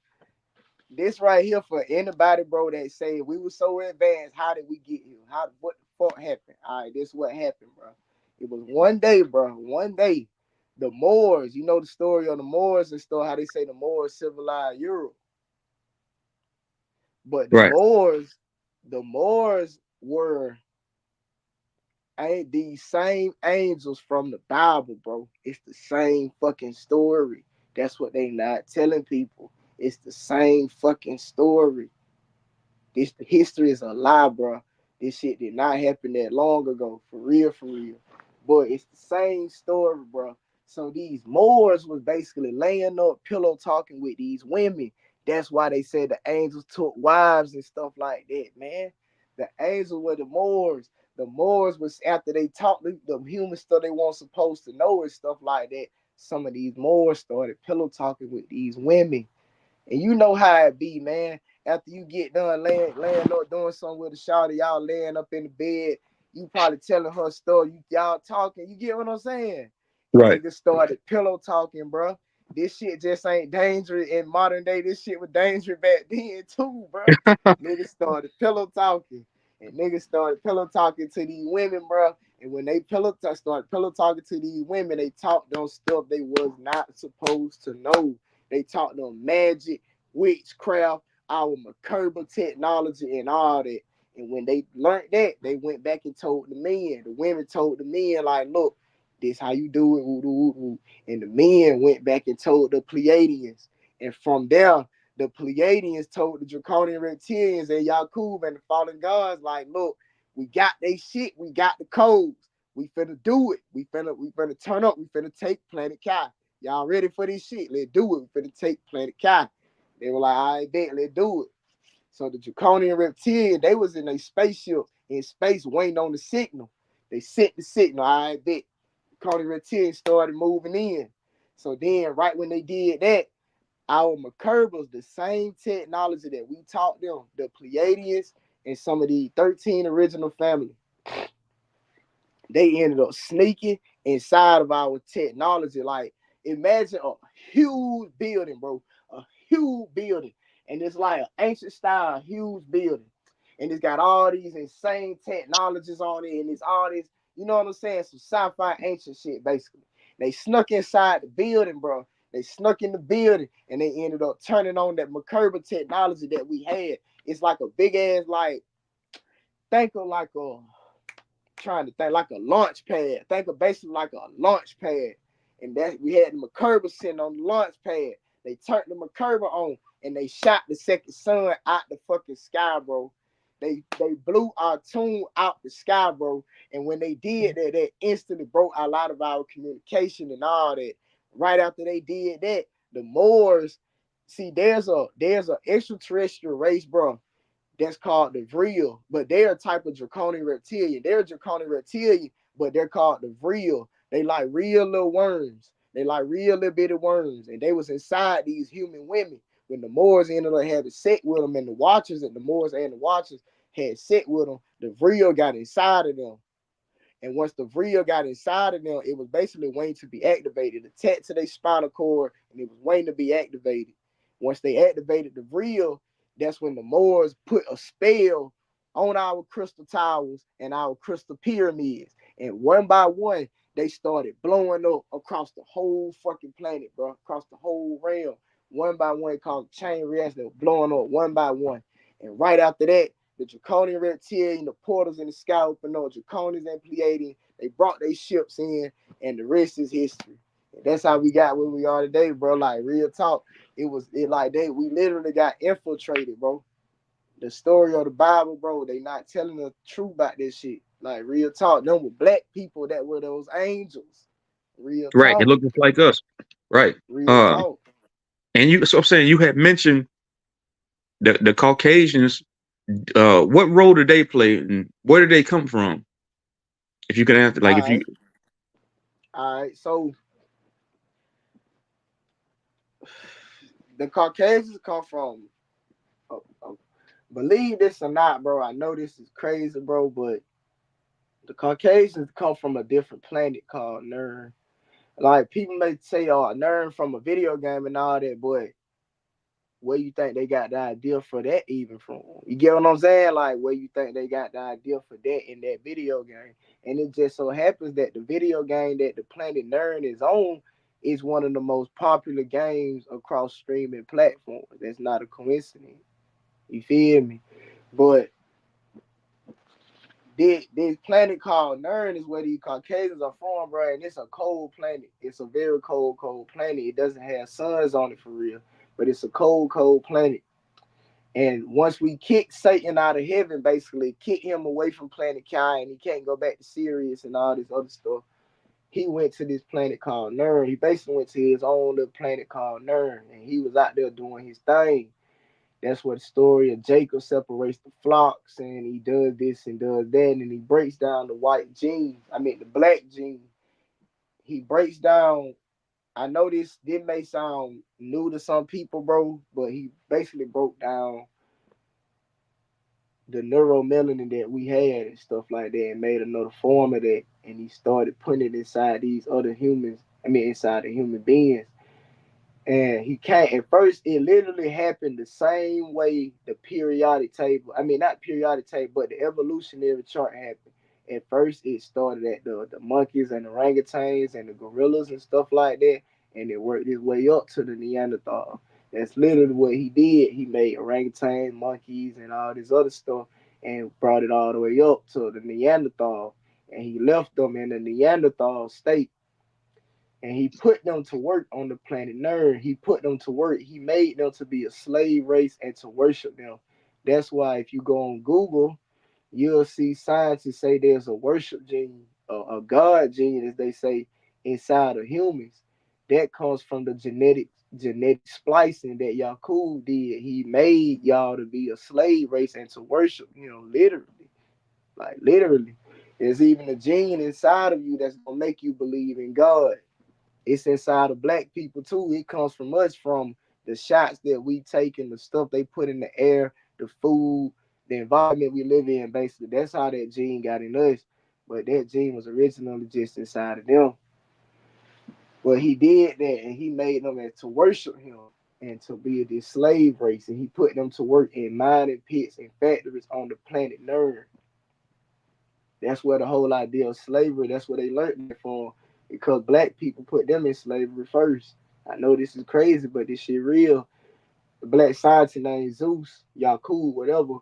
this right here for anybody, bro, that say we were so advanced, how did we get here? What the fuck happened? All right, this is what happened, bro. It was one day, bro. One day, the Moors, you know the story of the Moors and stuff, how they say the Moors civilized Europe. But Right, the Moors were ain't these same angels from the Bible, bro. It's the same fucking story. That's what they not telling people. It's the same fucking story. This history is a lie, bro. This shit did not happen that long ago, for real, for real. But it's the same story, bro. So these Moors was basically laying up, pillow talking with these women. That's why they said the angels took wives and stuff like that, man. The angels were the Moors. The Moors was after they taught the human stuff they weren't supposed to know and stuff like that. Some of these Moors started pillow talking with these women. And you know how it be, man. After you get done laying up doing something with a shawty, y'all laying up in the bed, you probably telling her story. Y'all talking. You get what I'm saying? And right. niggas started pillow talking, bro. This shit just ain't dangerous in modern day. This shit was dangerous back then too, bro. Niggas started pillow talking. And niggas started pillow talking to these women, bro. And when they started pillow talking to these women, they taught them stuff they was not supposed to know. They taught them magic, witchcraft, our Merkaba technology, and all that. And when they learned that, they went back and told the men. The women told the men, like, look, this how you do it. Woo, woo, woo. And the men went back and told the Pleiadians. And from there, the Pleiadians told the Draconian Reptilians and Yakub and the fallen gods, like, look, we got they shit, we got the codes. We finna do it. We finna turn up. We finna take Planet Kai. Y'all ready for this shit? Let's do it. We finna take Planet Kai. They were like, I bet, let's do it. So the Draconian Reptilian, they was in a spaceship in space waiting on the signal. They sent the signal. I bet. Draconian Reptilian started moving in. So then, right when they did that, our Merkabas, the same technology that we taught them, the Pleiadians and some of the 13 original family, they ended up sneaking inside of our technology. Like, imagine a huge building, bro, a huge building, and it's like an ancient style, huge building, and it's got all these insane technologies on it, and it's all this, you know what I'm saying, some sci-fi ancient shit, basically. They snuck inside the building, bro. They snuck in the building, and they ended up turning on that Merkaba technology that we had. It's like a big ass, like, think of like a trying to think like a launch pad. Think of basically like a launch pad. And that we had the Merkaba sitting on the launch pad. They turned the Merkaba on and they shot the second sun out the fucking sky, bro. They blew our tune out the sky, bro. And when they did that, that instantly broke a lot of our communication and all that. Right after they did that, the Moors, see, there's a extraterrestrial race, bro, that's called the Vril, but they're a type of draconian reptilian. They're a draconian reptilian, but they're called the Vril. They like real little worms. They like real little bitty worms. And they was inside these human women. When the Moors ended up having sex with them, and the Watchers and the Moors and the Watchers had sex with them, the Vril got inside of them. And once the Vril got inside of them, it was basically waiting to be activated, attached to their spinal cord, and it was waiting to be activated. Once they activated the Vril, that's when the Moors put a spell on our crystal towers and our crystal pyramids. And one by one, they started blowing up across the whole fucking planet, bro, across the whole realm. One by one, called chain reaction, they were blowing up one by one. And right after that, the Draconian Reptilian, the portals in the sky open up, Draconians and Pleiadian, they brought their ships in, and the rest is history. And that's how we got where we are today, bro. Like, real talk. It like we literally got infiltrated, bro. The story of the Bible, bro, they not telling the truth about this shit. Like, real talk. Them were black people that were those angels. Real Right. It talk. looked just like us. Right. Real Uh, talk. and you, so I'm saying you had mentioned the Caucasians. What role did they play, and where did they come from? If you can answer, like, All if you, right. All right. So the Caucasians come from, uh, uh, believe this or not, bro. I know this is crazy, bro, but the Caucasians come from a different planet called Nern. Like, people may say, "Oh, Nern from a video game and all that," but where you think they got the idea for that even from? You get what I'm saying? Like, where you think they got the idea for that in that video game? And it just so happens that the video game that the Planet Nern is on is one of the most popular games across streaming platforms. That's not a coincidence. You feel me? But this planet called Nern is where these Caucasians are from, bro. And it's a cold planet. It's a very cold, cold planet. It doesn't have suns on it for real, but it's a cold, cold planet. And once we kick Satan out of heaven, basically kick him away from planet Kai, and he can't go back to Sirius and all this other stuff, he went to this planet called Nern. He basically went to his own little planet called Nern, and he was out there doing his thing. That's where the story of Jacob separates the flocks, and he does this and does that, and he breaks down the white gene. I mean the black gene. He breaks down. I know this may sound new to some people, bro, but he basically broke down the neuromelanin that we had and stuff like that, and made another form of that, and he started putting it inside these other humans. I mean, inside the human beings. And he can't. At first, it literally happened the same way the periodic table. I mean, not periodic table, but the evolutionary chart happened. At first, it started at the monkeys and the orangutans and the gorillas and stuff like that, and it worked its way up to the Neanderthal. That's literally what he did. He made orangutans, monkeys, and all this other stuff, and brought it all the way up to the Neanderthal. And he left them in the Neanderthal state, and he put them to work on the planet Nern. He put them to work. He made them to be a slave race and to worship them. That's why if you go on Google, you'll see scientists say there's a worship gene, a God gene, as they say, inside of humans. That comes from the genetic splicing that Yakub did. He made y'all to be a slave race and to worship, literally. Like literally. There's even a gene inside of you that's gonna make you believe in God. It's inside of black people too. It comes from us, from the shots that we take and the stuff they put in the air, the food, the environment we live in. Basically, that's how that gene got in us. But that gene was originally just inside of them. But he did that, and he made them to worship him and to be this slave race. And he put them to work in mining pits and factories on the planet Nern. That's where the whole idea of slavery, that's where they learned it from. Because black people put them in slavery first. I know this is crazy, but this shit real. The black scientist named Zeus, Yakub, whatever,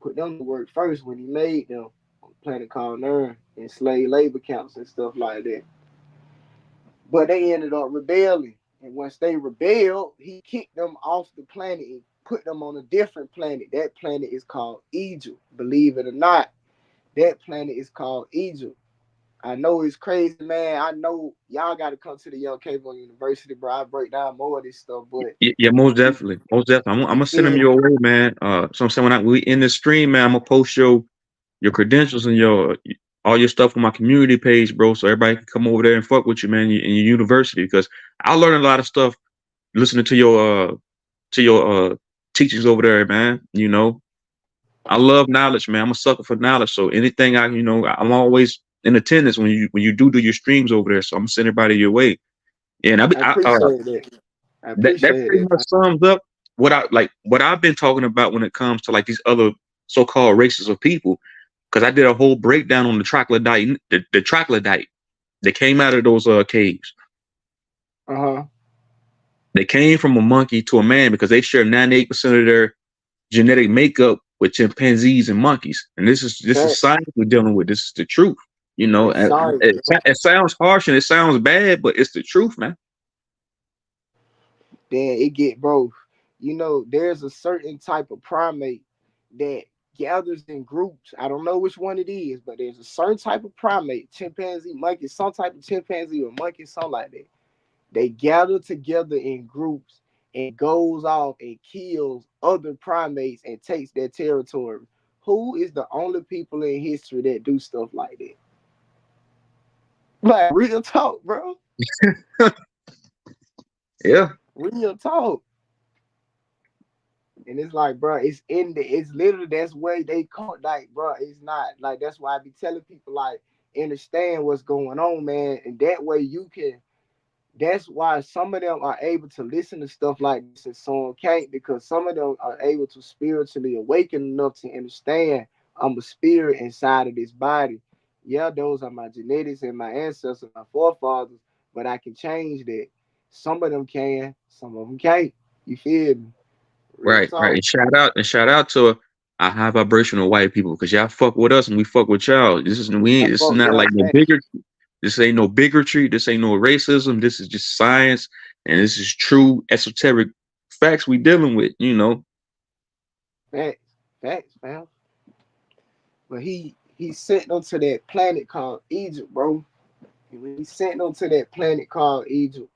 put them to work first when he made them on a planet called Nern in slave labor camps and stuff like that. But they ended up rebelling. And once they rebelled, he kicked them off the planet and put them on a different planet. That planet is called Egypt. Believe it or not, that planet is called Egypt. I know it's crazy, man. I know y'all got to come to the Young Cavo University, bro. I break down more of this stuff, but Yeah, most you, definitely, most definitely. I'm you gonna send them feel your me? way, man. So I'm saying when we in this stream, man, I'm gonna post your credentials and your all your stuff on my community page, bro, so everybody can come over there and fuck with you, man, in your university. Because I learned a lot of stuff listening to your teachings over there, man. I love knowledge, man. I'm a sucker for knowledge. So anything I'm always in attendance when you do your streams over there. So I'm gonna send everybody your way. Yeah, and I appreciate that. I that appreciate pretty that, much man. sums up what I've been talking about when it comes to like these other so-called races of people. Because I did a whole breakdown on the troglodyte, the troglodyte. They came out of those caves. Uh-huh. They came from a monkey to a man because they share 98% of their genetic makeup with chimpanzees and monkeys. And this is Facts. science we're dealing with. This is the truth. It's And science, it sounds harsh and it sounds bad, but it's the truth, man. then it get bro. There's a certain type of primate that gathers in groups. I don't know which one it is, but there's a certain type of primate, chimpanzee, monkey, some type of chimpanzee or monkey, something like that. They gather together in groups and goes off and kills other primates and takes their territory. Who is the only people in history that do stuff like that? Like real talk, bro. Yeah, Real talk. And it's like, bro, it's literally that's way they call like, bro, it's not like that's why I be telling people like understand what's going on, man. And that way you can that's why some of them are able to listen to stuff like this and some can't, because some of them are able to spiritually awaken enough to understand I'm a spirit inside of this body. Yeah, those are my genetics and my ancestors, my forefathers, but I can change that. Some of them can, some of them can't. You feel me? Real right, right. talk. And shout out to our high vibrational white people because y'all fuck with us and we fuck with y'all. I This is fuck not y'all like no back. bigger. This ain't no bigotry. This ain't no racism. This is just science, and this is true esoteric facts we dealing with. Facts, facts, fam. But he sent them to that planet called Egypt, bro. And when he sent them to that planet called Egypt,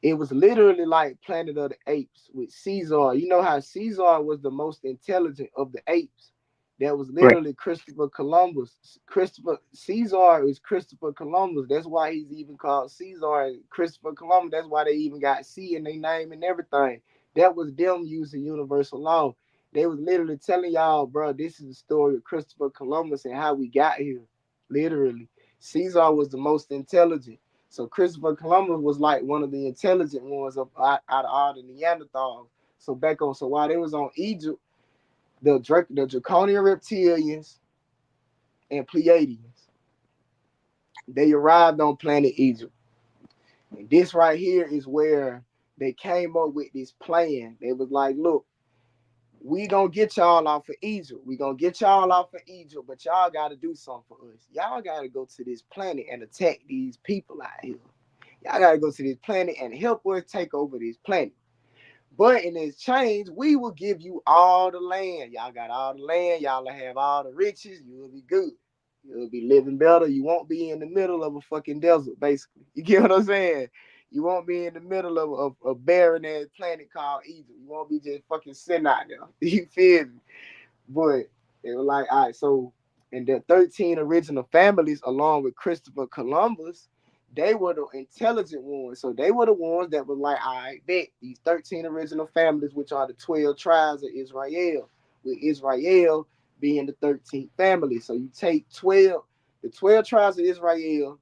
it was literally like Planet of the Apes with Caesar. You know how Caesar was the most intelligent of the apes? That was Right, literally Christopher Columbus. Christopher Caesar is Christopher Columbus. That's why he's even called Caesar and Christopher Columbus. That's why they even got C in their name and everything. That was them using universal law. They was literally telling y'all, bro, this is the story of Christopher Columbus and how we got here. Literally. Caesar was the most intelligent. So Christopher Columbus was like one of the intelligent ones out of all the Neanderthals. So while they was on Egypt, the draconian reptilians, and Pleiadians. They arrived on planet Egypt. And this right here is where they came up with this plan. They was like, look, we gonna get y'all off of Egypt. We gonna get y'all off of Egypt, but y'all gotta do something for us. Y'all gotta go to this planet and attack these people out here. Y'all gotta go to this planet and help us take over this planet. But in exchange, we will give you all the land. Y'all got all the land. Y'all will have all the riches. You will be good. You'll be living better. You won't be in the middle of a fucking desert, basically. You get what I'm saying? You won't be in the middle of a barren ass planet called Egypt. You won't be just fucking sitting out there. You feel me? But they were like, all right, so and the 13 original families, along with Christopher Columbus, they were the intelligent ones. So they were the ones that were like, all right, bet these 13 original families, which are the 12 tribes of Israel, with Israel being the 13th family. So you take 12, the 12 tribes of Israel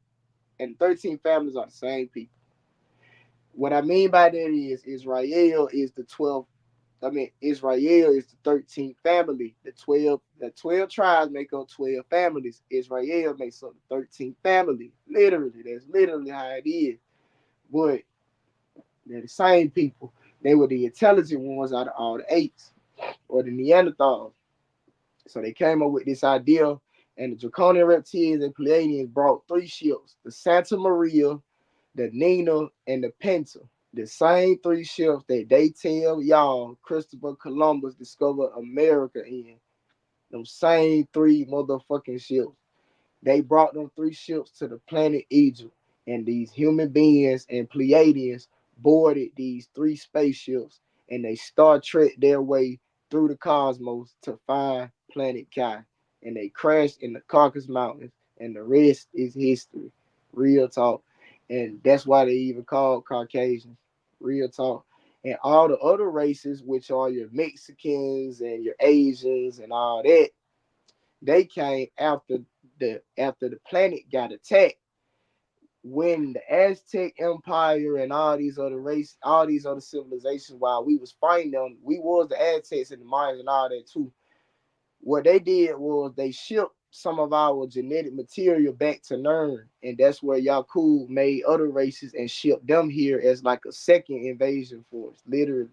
and 13 families are the same people. What I mean by that is Israel is the 12th. I mean, Israel is the 13th family. The 12 tribes make up 12 families. Israel makes up the 13th family. Literally, that's literally how it is. But they're the same people. They were the intelligent ones out of all the apes or the Neanderthals. So they came up with this idea, and the Draconian reptilians and Pleiadians brought three ships: the Santa Maria, the Nina, and the Pinta. The same three ships that they tell y'all Christopher Columbus discovered America in. Them same three motherfucking ships. They brought them three ships to the planet Egypt, and these human beings and Pleiadians boarded these three spaceships, and they Star Trek their way through the cosmos to find planet Kai. And they crashed in the Caucasus Mountains, and the rest is history. Real talk. And that's why they even called Caucasians. Real talk. And all the other races, which are your Mexicans and your Asians and all that, they came after the planet got attacked when the Aztec Empire and all these other civilizations, while we was fighting them, we was the Aztecs and the Mayans and all that too. What they did was they shipped some of our genetic material back to Nern, and that's where Yakub made other races and shipped them here as like a second invasion force, literally.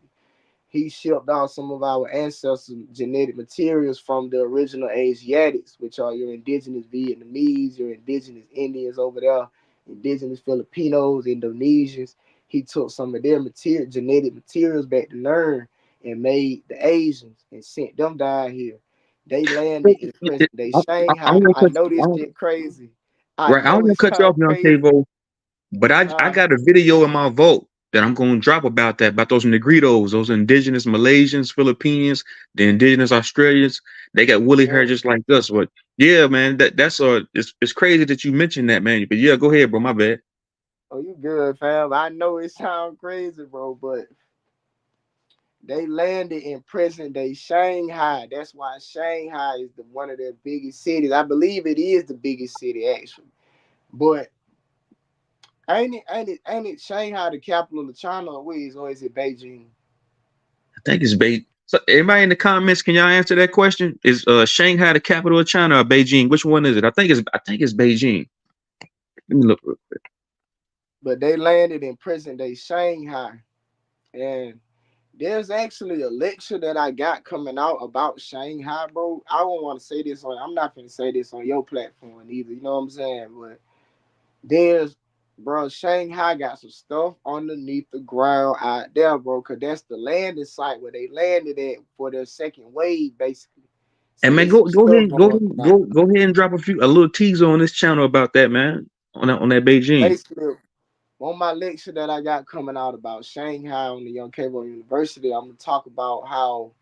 He shipped out some of our ancestors' genetic materials from the original Asiatics, which are your indigenous Vietnamese, your indigenous Indians over there, indigenous Filipinos, Indonesians. He took some of their genetic materials back to Nern and made the Asians and sent them down here. They landed in present day I Shanghai. don't want I to know cut, this shit crazy. I right. I don't know it want to cut you off, sounds young crazy. Tavo, but I Huh? got a video in my vault that I'm going to drop about that, about those Negritos, those indigenous Malaysians, Philippines, the indigenous Australians. They got woolly hair Yeah. just like us. But yeah, man, it's crazy that you mentioned that, man. But yeah, go ahead, bro. My bad. Oh, you good, fam. I know it sounds crazy, bro, but they landed in present day Shanghai. That's why Shanghai is one of their biggest cities. I believe it is the biggest city actually. But ain't it Shanghai the capital of China or is it Beijing? I think it's Beijing. So everybody in the comments, can y'all answer that question? Is Shanghai the capital of China or Beijing? Which one is it? I think it's Beijing. Let me look real quick. But they landed in present day Shanghai. And there's actually a lecture that I got coming out about Shanghai, bro. I don't want to say this on I'm not gonna say this on your platform either, you know what I'm saying? But there's, bro, Shanghai got some stuff underneath the ground out there, bro, because that's the landing site where they landed at for their second wave, basically. So And man, it's go some go stuff ahead, going on. go ahead and drop a little teaser on this channel about that, man. On that Beijing. Basically, on my lecture that I got coming out about Shanghai on the Young Cable University, I'm gonna talk about how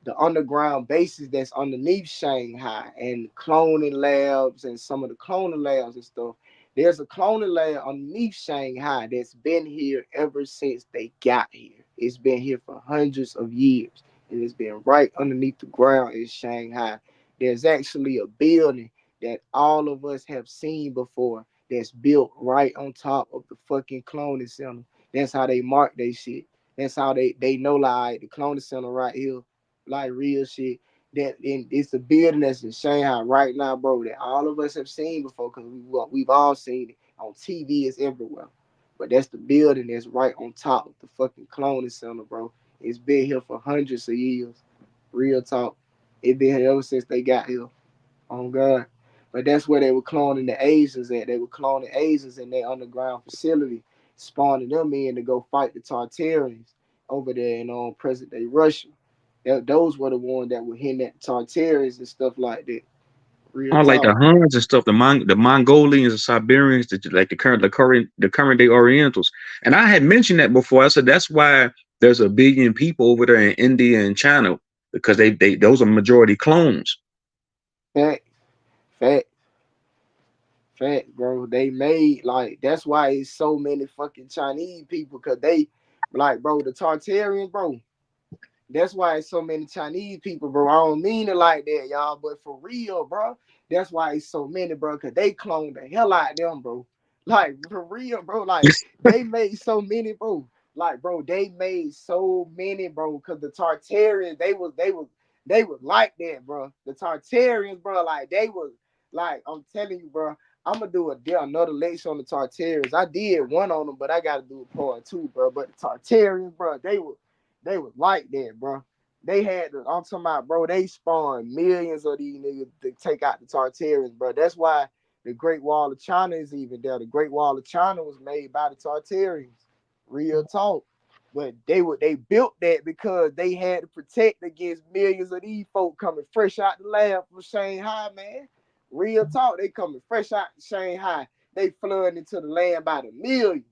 the underground bases that's underneath Shanghai and cloning labs and some of the cloning labs and stuff. There's a cloning lab underneath Shanghai that's been here ever since they got here. It's been here for hundreds of years, and it's been right underneath the ground in Shanghai. There's actually a building that all of us have seen before that's built right on top of the fucking cloning center. That's how they mark they shit. That's how they know like the cloning center right here, like real shit. that in it's a building that's in Shanghai right now, bro. That all of us have seen before because we've all seen it on TV. It's everywhere. But that's the building that's right on top of the fucking cloning center, bro. It's been here for hundreds of years. Real talk. It been here ever since they got here. Oh God. But that's where they were cloning the Asians at. They were cloning Asians in their underground facility, spawning them in to go fight the Tartarians over there in present day Russia. Those were the ones that were hitting at Tartarians and stuff like that. Real Oh, like the talk. Huns and stuff, the Mongolians, the Siberians, like the current day Orientals. And I had mentioned that before. I said that's why there's a billion people over there in India and China because they those are majority clones. Fact, fact, fact, bro. They made like that's why it's so many fucking Chinese people because they like, bro, the Tartarians, bro. That's why it's so many Chinese people, bro. I don't mean it like that, y'all, but for real, bro. That's why it's so many, bro, because they cloned the hell out of them, bro. Like, for real, bro. Like, they made so many, bro. Like, bro, they made so many, bro, because the Tartarians, they was like that, bro. The Tartarians, bro, like, they was, like, I'm telling you, bro, I'm gonna do another lecture on the Tartarians. I did one on them, but I gotta do a part two, bro. But the Tartarians, bro, they was like that, bro. They had I'm talking about, bro, they spawned millions of these niggas to take out the Tartarians, bro. That's why the Great Wall of China is even there. The Great Wall of China was made by the Tartarians. Real talk. But they built that because they had to protect against millions of these folk coming fresh out the lab from Shanghai, man. Real talk. They coming fresh out of Shanghai. They flooding into the land by the millions.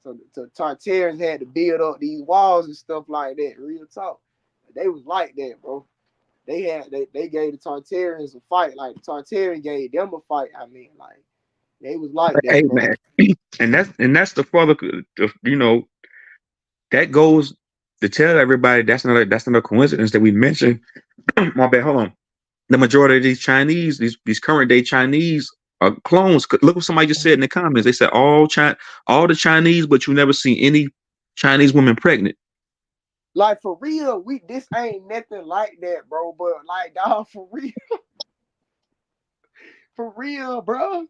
So the Tartarians had to build up these walls and stuff like that. Real talk. They was like that, bro. They gave the Tartarians a fight. Like the Tartarian gave them a fight. I mean, like they was like Hey that, bro. man, and that's the further, that goes to tell everybody that's not a coincidence that we mentioned. My bad. Hold on. The majority of these Chinese, these current day Chinese are clones. Look what somebody just said in the comments. They said all the Chinese, but you never see any Chinese women pregnant. Like for real, we this ain't nothing like that, bro. But like, dog, for real, bro.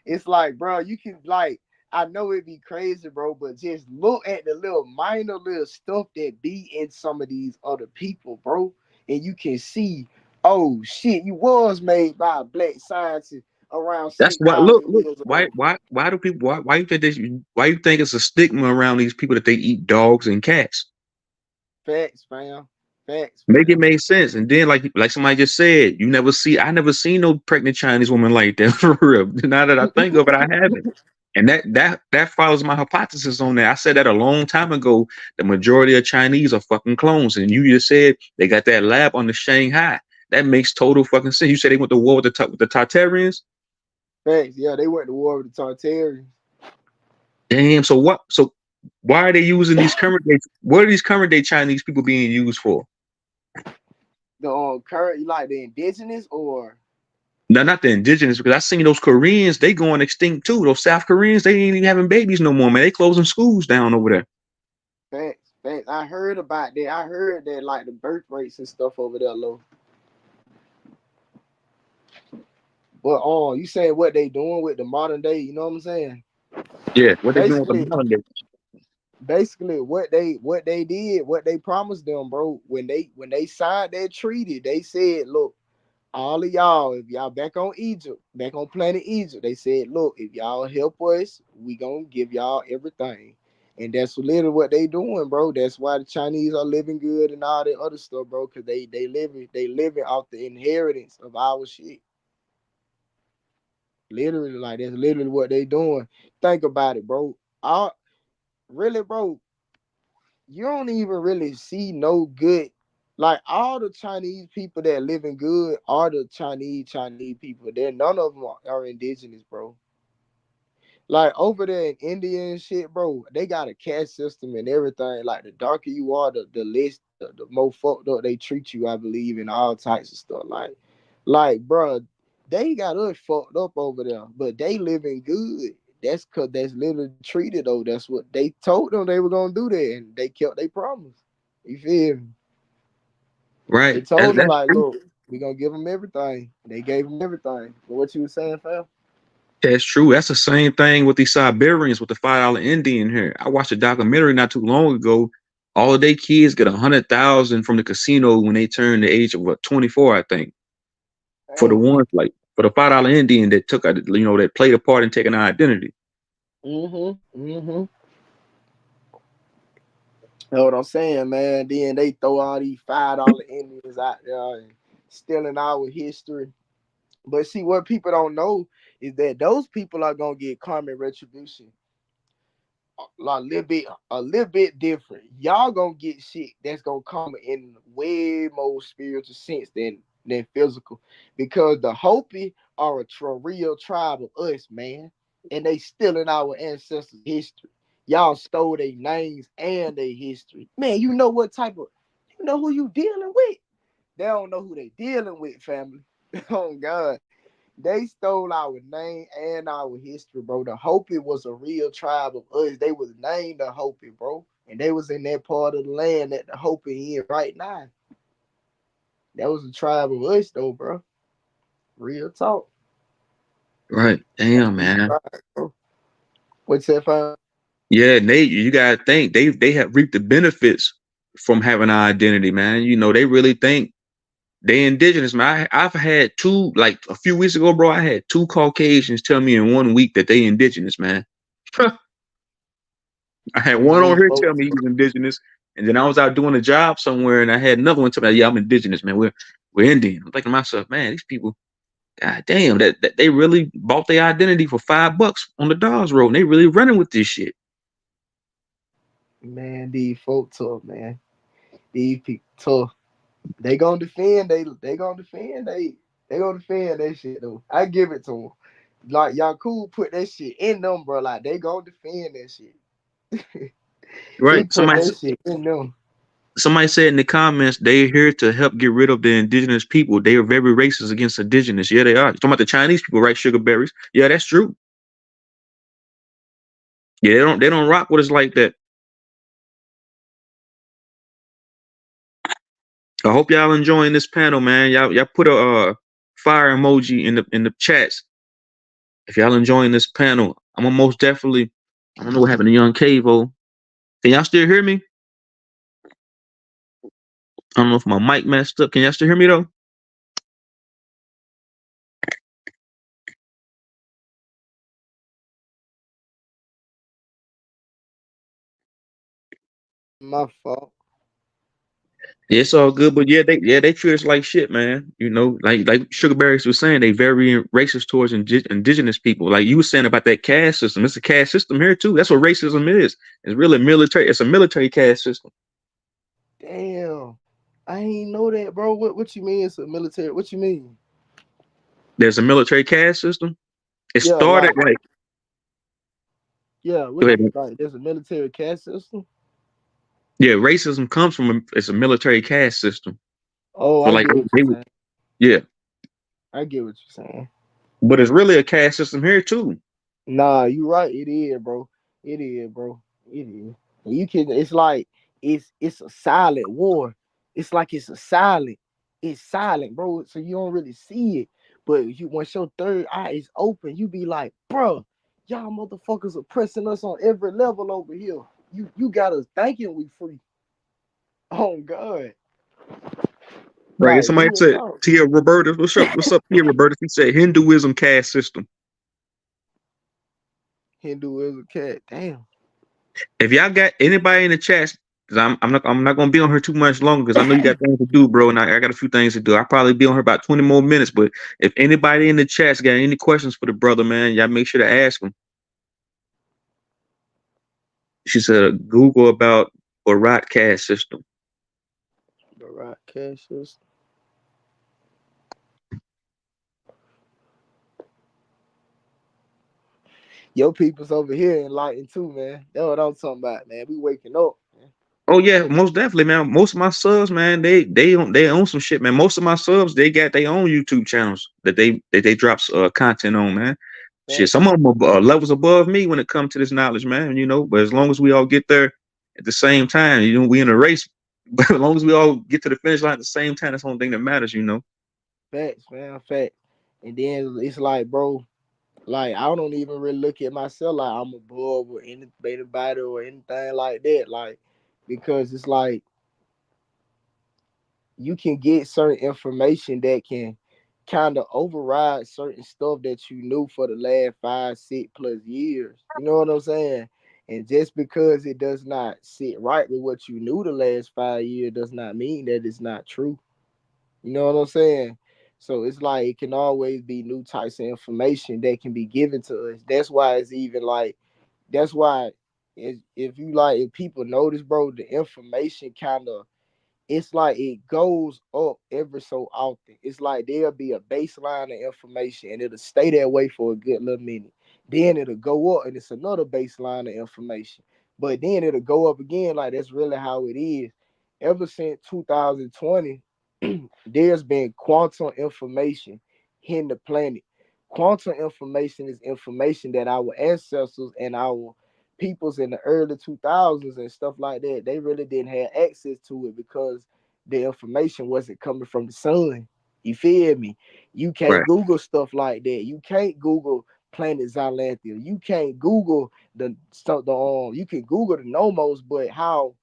It's like, bro, you can like, I know it'd be crazy, bro, but just look at the little minor little stuff that be in some of these other people, bro, and you can see, oh shit, you was made by a black scientist around That's six why. Look, thousand look. years Why, ago. why, why do people? Why you think why you think it's a stigma around these people that they eat dogs and cats? Facts, fam. Facts, Make it fam. make sense. And then, like somebody just said, I never seen no pregnant Chinese woman like that for real. Now that I think of it, I haven't. And that follows my hypothesis on that. I said that a long time ago. The majority of Chinese are fucking clones, and you just said they got that lab on the Shanghai. That makes total fucking sense. You said they went to war with the Tartarians. Facts, yeah, they went to war with the Tartarians. Damn. So what? So why are they using these current day? What are these current day Chinese people being used for? The current, like the indigenous, or No, not the indigenous, because I seen those Koreans, they going extinct too. Those South Koreans, they ain't even having babies no more, man. They closing schools down over there. facts, facts. I heard about that. I heard that like the birth rates and stuff over there low. But you saying what they doing with the modern day? You know what I'm saying? Yeah, what they doing with the Basically, modern day? what they did, what they promised them, bro. When they signed that treaty, they said, look, all of y'all, if y'all back on Egypt, back on planet Egypt, they said, look, if y'all help us, we gonna give y'all everything. And that's literally what they doing, bro. That's why the Chinese are living good and all that other stuff, bro. Cause they living off the inheritance of our shit. Literally, like that's literally what they doing. Think about it, bro. I really, bro, you don't even really see no good. Like all the Chinese people that living good are the Chinese people. They're none of them are indigenous, bro. Like over there in India and shit, bro, they got a caste system and everything. Like the darker you are, the less, the more fucked up they treat you. I believe in all types of stuff. Like, bro, they got us fucked up over there, but they living good. That's cause that's literally treated though. That's what they told them they were gonna do that, and they kept their promise. You feel me? They Right. told them like, look, True. We gonna give them everything. They gave them everything. But what you was saying, fam? That's true. That's the same thing with these Siberians with the $5 Indian here. I watched a documentary not too long ago. All of their kids get 100,000 from the casino when they turn the age of what 24, I think. For the Damn. ones like for the $5 Indian that took, that played a part in taking our identity. Mm-hmm. Know what I'm saying, man? Then they throw all these $5 Indians out there and stealing our history. But see, what people don't know is that those people are gonna get karmic retribution a little bit different. Y'all gonna get shit that's gonna come in way more spiritual sense than physical, because the Hopi are a real tribe of us, man, and they still in our ancestors' history. Y'all stole their names and their history, man. You know what type of, you know who you dealing with. They don't know who they dealing with, family. Oh God. They stole our name and our history, bro. The Hopi was a real tribe of us. They was named the Hopi, bro. And they was in that part of the land that the Hopi in right now. That was a tribe of us, though, bro. Real talk. Right. That's Damn, deep man. tribe, bro. What's that, fam? Yeah, Nate, you gotta think they have reaped the benefits from having our identity, man. They really think they indigenous, man. I've had two, like a few weeks ago, bro. I had two Caucasians tell me in 1 week that they indigenous, man. I had Man, one on these here tell folks, me he's indigenous, and then I was out doing a job somewhere, and I had another one tell me, "Yeah, I'm indigenous, man. We're Indian." I'm thinking to myself, man, these people, god damn, that they really bought their identity for $5 on the Dawes Road, and they really running with this shit. man, these folks tough, man. These people tough. They gonna defend. They gonna defend. They gonna defend that shit though. I give it to them. Like Yaku put that shit in them, bro. Like they gonna defend that shit. He Right? put that shit in them. Somebody said in the comments they're here to help get rid of the indigenous people. They are very racist against indigenous. Yeah, they are. You're talking about the Chinese people, right? Sugar berries. Yeah, that's true. Yeah, they don't rock with us like that. I hope y'all enjoying this panel, man. Y'all put a fire emoji in the chats if y'all enjoying this panel. I'm gonna most definitely. I don't know what happened to Young Cavo. Can y'all still hear me? I don't know if my mic messed up. Can y'all still hear me though? My fault. Yeah, it's all good, but yeah they treat us like shit, man. Like Sugar Berries was saying, they very racist towards indigenous people. Like you were saying about that caste system, it's a caste system here too. That's what racism is. It's really military. It's a military caste system. Damn. I ain't know that, bro. What you mean it's a military? What you mean? There's a military caste system. It Yeah, started like like yeah, go what ahead. like there's a military caste system? Yeah, racism comes from it's a military caste system. Oh, So I like get what they, you're saying. yeah, I get what you're saying. but it's really a caste system here too. Nah, you right. It is, bro. It is, bro. It is. You can. It's like it's a silent war. It's like it's a silent. It's silent, bro. So you don't really see it. But you once your third eye is open, you be like, bro, y'all motherfuckers are pressing us on every level over here. You got us thinking we free. Oh God, Right. And like somebody real said, talk. Tia Roberta, what's up? What's up, Tia Roberta? He said Hinduism caste system. Hindu is a cat. Damn. If y'all got anybody in the chat, because I'm not gonna be on here too much longer because I know you got things to do, bro, and I got a few things to do. I'll probably be on here about 20 more minutes. But if anybody in the chat's got any questions for the brother, man, y'all make sure to ask him. She said Google about Barat caste system. The right caches. Your people's over here enlightened too, man. That's what I'm talking about, man. We waking up, man. Oh yeah, most definitely, man. Most of my subs, man, they own some shit, man. Most of my subs, they got their own YouTube channels that they drop content on, man. Shit, Thank some you. of them are levels above me when it comes to this knowledge, man. But as long as we all get there at the same time, we in a race. But as long as we all get to the finish line at the same time, that's the only thing that matters. Facts, man, facts. And then it's like, bro, like I don't even really look at myself like I'm above or anybody or anything like that. Like because it's like you can get certain information that can kind of override certain stuff that you knew for the last 5, 6 plus years. You know what I'm saying? And just because it does not sit right with what you knew the last 5 years does not mean that it's not true. You know what I'm saying? So it's like it can always be new types of information that can be given to us. That's why it's even like that's why if you like if people notice, bro, the information kind of it's like it goes up every so often. It's like there'll be a baseline of information and it'll stay that way for a good little minute. Then it'll go up and it's another baseline of information. But then it'll go up again. Like that's really how it is. Ever since 2020, there's been quantum information hitting the planet. Quantum information is information that our ancestors and our peoples in the early 2000s and stuff like that, they really didn't have access to it because the information wasn't coming from the sun. You feel me? You can't Right. Google stuff like that. You can't Google planet Xylanthia. You can't Google you can Google the nomos, but how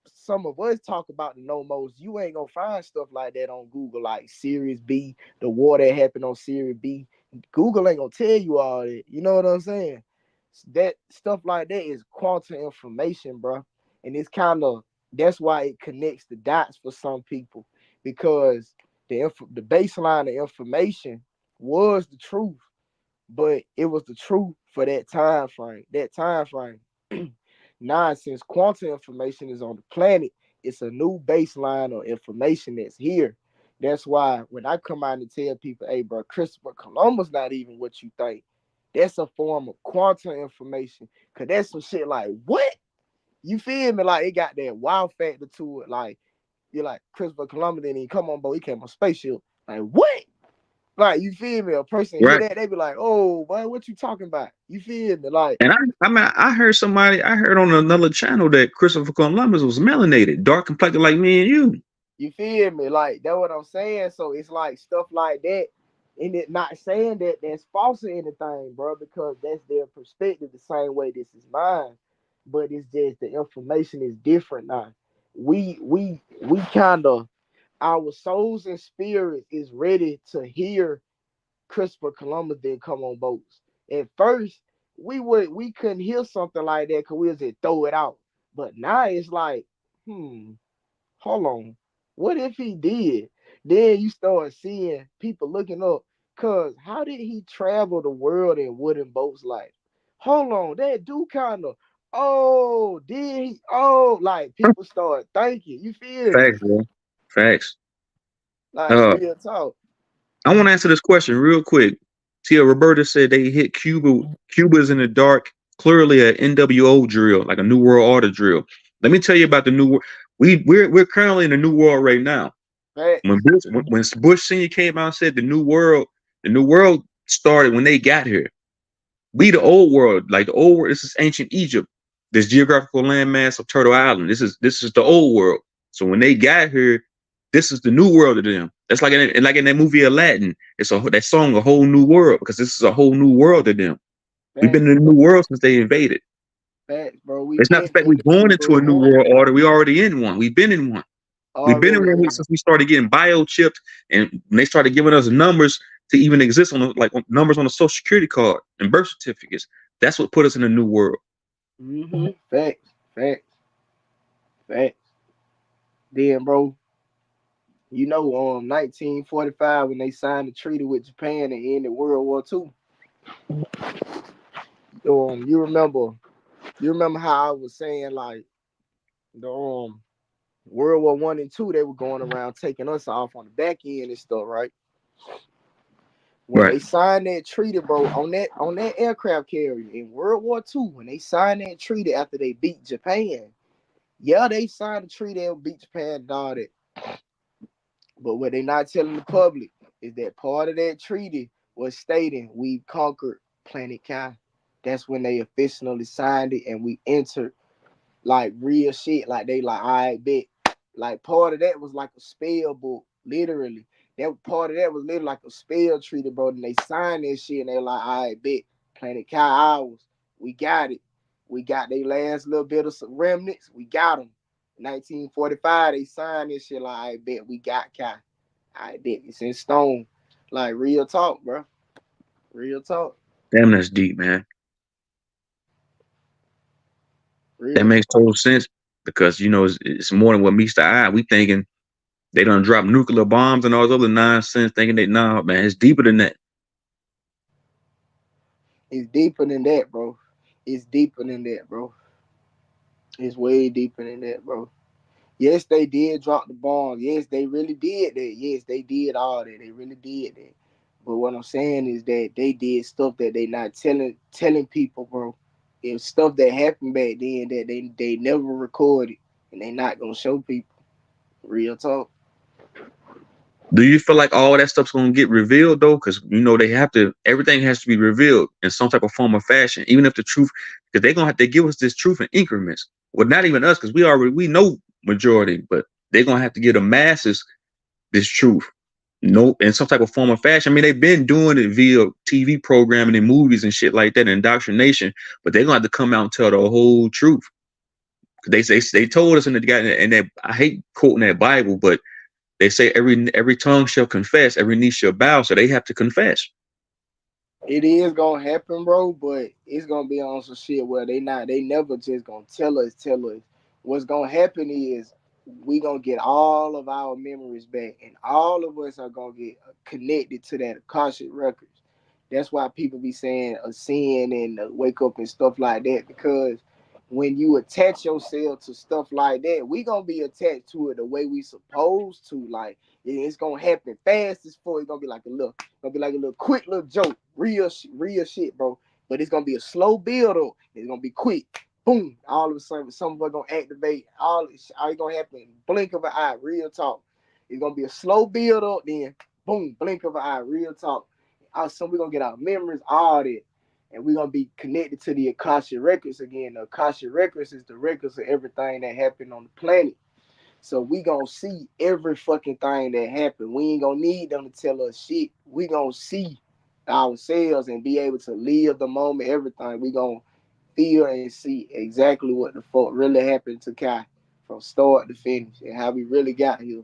some of us talk about the nomos, you ain't gonna find stuff like that on Google, like Series B, the war that happened on Series B. Google ain't gonna tell you all that. You know what I'm saying? That stuff like that is quantum information, bro. And it's kind of that's why it connects the dots for some people because the baseline of information was the truth, but it was the truth for that time frame. That time frame. Now, since quantum information is on the planet, it's a new baseline of information that's here. That's why when I come out and tell people, hey, bro, Christopher Columbus not even what you think. That's a form of quantum information. Cause that's some shit like what? You feel me? Like it got that wow factor to it. Like you're like Christopher Columbus didn't even come on board. He came on a spaceship. Like what? Like you feel me? A person hear Right. that, they be like, "Oh, boy, what you talking about?" You feel me? Like And I mean, I heard on another channel that Christopher Columbus was melanated, dark complected like me and you. you feel me? Like that's what I'm saying. So it's like stuff like that, and it not saying that that's false or anything, bro, because that's their perspective. The same way this is mine, but it's just the information is different now. We kind of our souls and spirit is ready to hear Christopher Columbus didn't come on boats. At first, we couldn't hear something like that because we was just throw it out. But now it's like, hold on. What if he did? Then you start seeing people looking up, cause how did he travel the world in wooden boats like? Hold on, that do kind of oh, did he like people start thinking, you feel me? Facts, bro. Facts. Like Uh, real talk. I want to answer this question real quick. Tia Roberta said they hit Cuba. Cuba's in the dark. Clearly, a NWO drill, like a New World Order drill. Let me tell you about the new. We're currently in the new world right now. Facts. When Bush Senior came out and said the new world started when they got here. We the old world, like the old world. This is ancient Egypt. This geographical landmass of Turtle Island. This is the old world. So when they got here, this is the new world to them. That's like in that movie Aladdin. It's that song, a whole new world, because this is a whole new world to them. We've been Facts, in the new bro. world since they invaded. Facts, bro. We It's not the been fact in we're the going new into a new world world order. We already in one. We've been in one. We've been in already. one since we started getting biochips, and when they started giving us numbers to even exist numbers on a social security card and birth certificates. That's what put us in a new world. Facts, facts, facts. Then, bro, 1945 when they signed the treaty with Japan and ended World War II. You remember how I was saying like the World War I and II, they were going around taking us off on the back end and stuff, right? When Right. they signed that treaty, bro, on that aircraft carrier in World War II, when they signed that treaty after they beat Japan, yeah, they signed the treaty and beat Japan and all that. But what they not telling the public is that part of that treaty was stating we conquered Planet Kai. That's when they officially signed it and we entered like real shit. Like they like, I bet. Like part of that was like a spell book, literally. That part of that was literally like a spell treaty, bro. And they signed that shit, and they like, all right, bet Planet Kai hours, we got it. We got their last little bit of some remnants. We got them. 1945, they signed this shit. Like, I bet we got Kai. I bet it's in stone. Like real talk, bro. Real talk. Damn, that's deep, man. That Real makes talk. total sense because it's more than what meets the eye. We thinking they done drop nuclear bombs and all this other nonsense, thinking they nah, man, it's deeper than that. It's deeper than that, bro. It's deeper than that, bro. It's way deeper than that, bro. Yes, they did drop the bomb. Yes, they really did that. Yes, they did all that. They really did that. But what I'm saying is that they did stuff that they not telling people, bro. It's stuff that happened back then that they never recorded and they not gonna show people. Real talk. Do you feel like all that stuff's gonna get revealed though? Because they have to. Everything has to be revealed in some type of form or fashion, even if the truth, because they're gonna have to give us this truth in increments. Well, not even us, because we know majority, but they're gonna have to give the masses this truth. No, in some type of form or fashion. I mean, they've been doing it via TV programming and movies and shit like that, indoctrination. But they're gonna have to come out and tell the whole truth. They told us in that I hate quoting that Bible, but they say every tongue shall confess, every knee shall bow, so they have to confess. It is gonna happen, bro, but it's gonna be on some shit where they never just gonna tell us. What's gonna happen is we gonna get all of our memories back, and all of us are gonna get connected to that Akashic records. That's why people be saying a sin and wake up and stuff like that, because when you attach yourself to stuff like that, we gonna be attached to it the way we supposed to. Like it's gonna happen fast as fuck. It's gonna be like a little quick little joke, real shit, bro. But it's gonna be a slow build up. It's gonna be quick. Boom! All of a sudden, some of us gonna activate. All it's gonna happen. Blink of an eye. Real talk. It's gonna be a slow build up. Then boom! Blink of an eye. Real talk. Also, we're gonna get our memories, all that, and we're gonna be connected to the Akasha records again. The Akasha records is the records of everything that happened on the planet. So we gonna see every fucking thing that happened. We ain't gonna need them to tell us shit. We gonna see ourselves and be able to live the moment, everything. We gonna feel and see exactly what the fuck really happened to Kai from start to finish and how we really got here.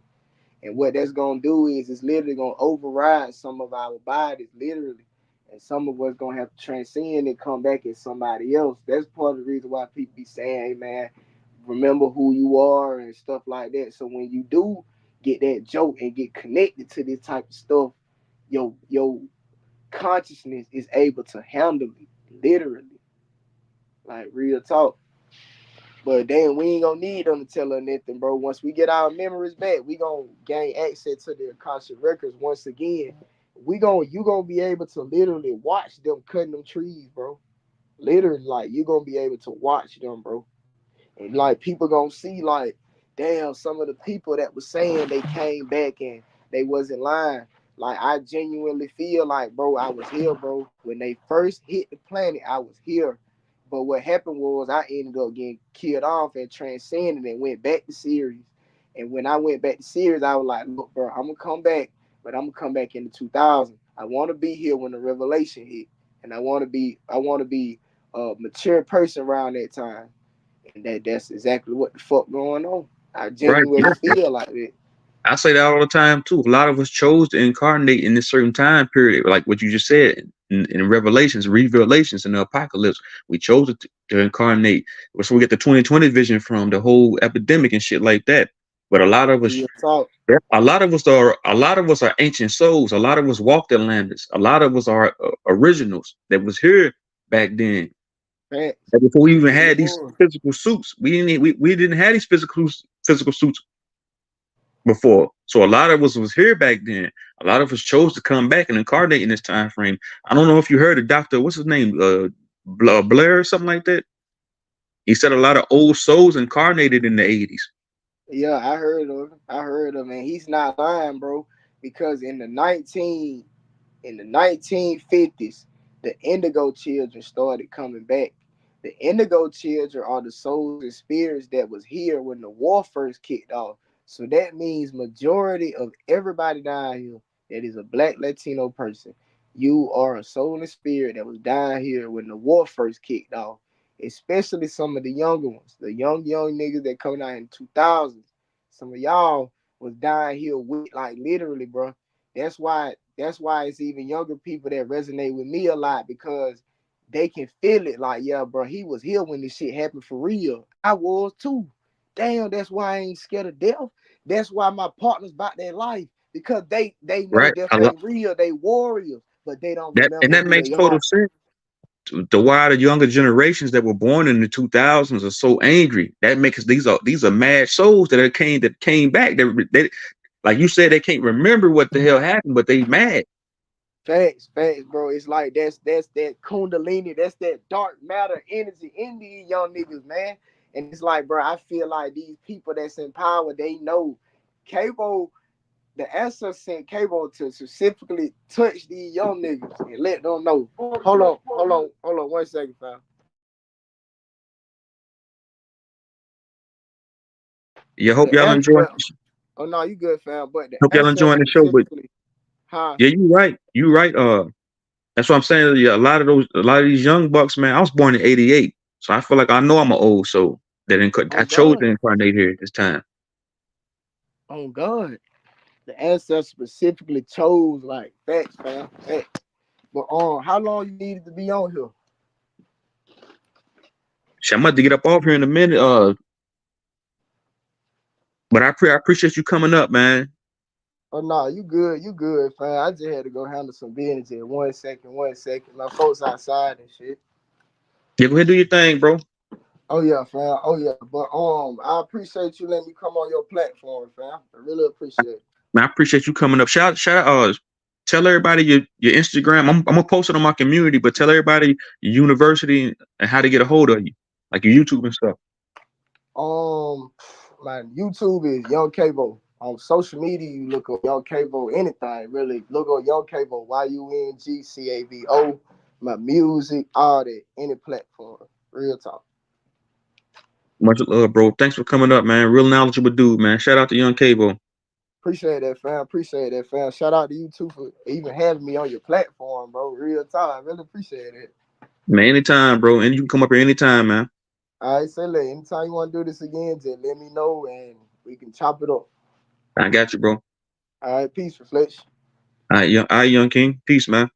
And what that's gonna do is it's literally gonna override some of our bodies, literally. And some of us gonna have to transcend and come back as somebody else. That's part of the reason why people be saying, hey man, remember who you are and stuff like that. So when you do get that joke and get connected to this type of stuff, your consciousness is able to handle it, literally. Like real talk. But then we ain't gonna need them to tell us nothing, bro. Once we get our memories back, we gonna gain access to the Akasha records once again. You gonna be able to literally watch them cutting them trees, bro. Literally, like you gonna be able to watch them, bro. And like people gonna see, like, damn, some of the people that was saying they came back and they wasn't lying. Like I genuinely feel like, bro, I was here, bro. When they first hit the planet, I was here. But what happened was I ended up getting killed off and transcended and went back to series. And when I went back to series, I was like, look, bro, I'm gonna come back, but I'm gonna come back in the 2000. I want to be here when the revelation hit, and I want to be a mature person around that time, and that's exactly what the fuck going on. I Right. genuinely Yeah. feel like that. I say that all the time too. A lot of us chose to incarnate in this certain time period, like what you just said in Revelations, in the Apocalypse. We chose to incarnate. So we get the 2020 vision from the whole epidemic and shit like that. But Real talk. a lot of us are ancient souls. A lot of us walked Atlantis. A lot of us are originals that was here back then. Facts. And before we even Really had these was. physical suits, we didn't have these physical suits before. So a lot of us was here back then. A lot of us chose to come back and incarnate in this time frame. I don't know if you heard of Doctor, what's his name, Blair or something like that. He said a lot of old souls incarnated in the 80s. Yeah, I heard of him. I heard of him, and he's not lying, bro. Because in the 1950s, the Indigo Children started coming back. The Indigo Children are the souls and spirits that was here when the war first kicked off. So that means majority of everybody down here that is a black Latino person, you are a soul and spirit that was down here when the war first kicked off. Especially some of the younger ones, the young niggas that coming out in 2000s. Some of y'all was down here with like literally, bro. That's why it's even younger people that resonate with me a lot because they can feel it. Like, yeah, bro, he was here when this shit happened for real. I was too. Damn, that's why I ain't scared of death. That's why my partners about their life because they know Right. death ain't real. They warriors, but they don't That, and remember that who makes they total are. sense. The why the younger generations that were born in the 2000s are so angry. That makes these are mad souls that came back. They like you said, they can't remember what the hell happened, but they mad. Facts, bro. It's like that's that kundalini, that's that dark matter energy in these young niggas, man. And it's like, bro, I feel like these people that's in power, they know Cabo, the answer sent Cabo to specifically touch these young niggas and let them know. Hold on 1 second, fam. Yeah, hope The y'all answer, enjoying. but oh no, you good, fam. But the Hope y'all answer enjoying the show. But specifically, huh? yeah, you right. You right. That's what I'm saying. Yeah, a lot of these young bucks, man. I was born in '88, so I feel like I know I'm an old soul. I On chose God, to incarnate here this time. on God. The ancestors specifically chose like facts, fam. Facts. But how long you needed to be on here? Shit, I'm about to get up off here in a minute. But I appreciate you coming up, man. Oh no, you good, fam. I just had to go handle some business here. 1 second, 1 second. My folks outside and shit. Yeah, go ahead, do your thing, bro. Oh yeah, fam. Oh yeah. But I appreciate you letting me come on your platform, fam. I really appreciate it. Man, I appreciate you coming up. Shout out. Tell everybody your Instagram. I'm gonna post it on my community, but tell everybody your university and how to get a hold of you, like your YouTube and stuff. Um, my YouTube is Young Cavo. On social media, you look up Young Cavo, anything really. Look up Young Cavo, YUNGCAVO. My music, all that, any platform. Real talk. Much love, bro. Thanks for coming up, man. Real knowledgeable dude, man. Shout out to Young Cable. Appreciate that, fam. Appreciate that, fam. Shout out to you too for even having me on your platform, bro. Real talk. I really appreciate it. Man, anytime, bro. And you can come up here anytime, man. All right, say later. Anytime you want to do this again, just let me know and we can chop it up. I got you, bro. All right, peace, reflection. All right, Young King. Peace, man.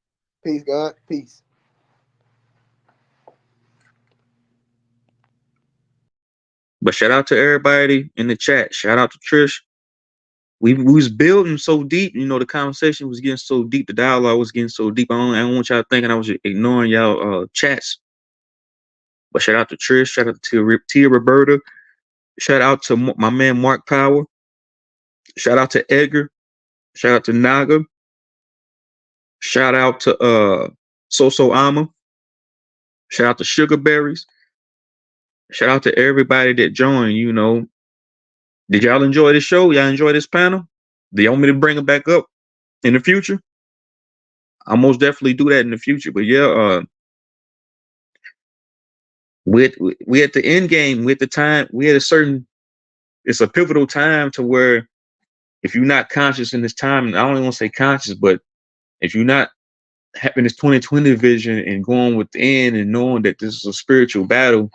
Peace, God. Peace. But shout out to everybody in the chat. Shout out to Trish. We was building so deep, the conversation was getting so deep, the dialogue was getting so deep. I don't want y'all thinking I was ignoring y'all chats. But shout out to Trish, shout out to Tia Roberta, shout out to my man Mark Power, shout out to Edgar, shout out to Naga, shout out to Soso Ama, shout out to Sugar Berries, shout out to everybody that joined. Did y'all enjoy this show? Y'all enjoy this panel? Do y'all want me to bring it back up in the future? I'll most definitely do that in the future. But yeah, we at the end game, we at the time, we at a certain, it's a pivotal time to where if you're not conscious in this time, and I don't even want to say conscious, but if you're not having this 2020 vision and going within and knowing that this is a spiritual battle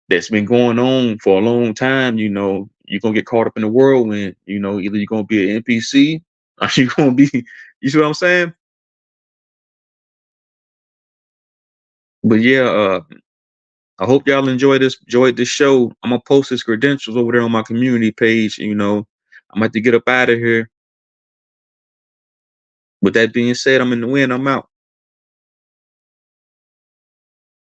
that's been going on for a long time, you're gonna get caught up in the whirlwind. Either you're gonna be an NPC or you're gonna be, you see what I'm saying? But yeah, I hope y'all enjoyed this show. I'm gonna post his credentials over there on my community page. I'm about to get up out of here. With that being said, I'm in the wind. I'm out.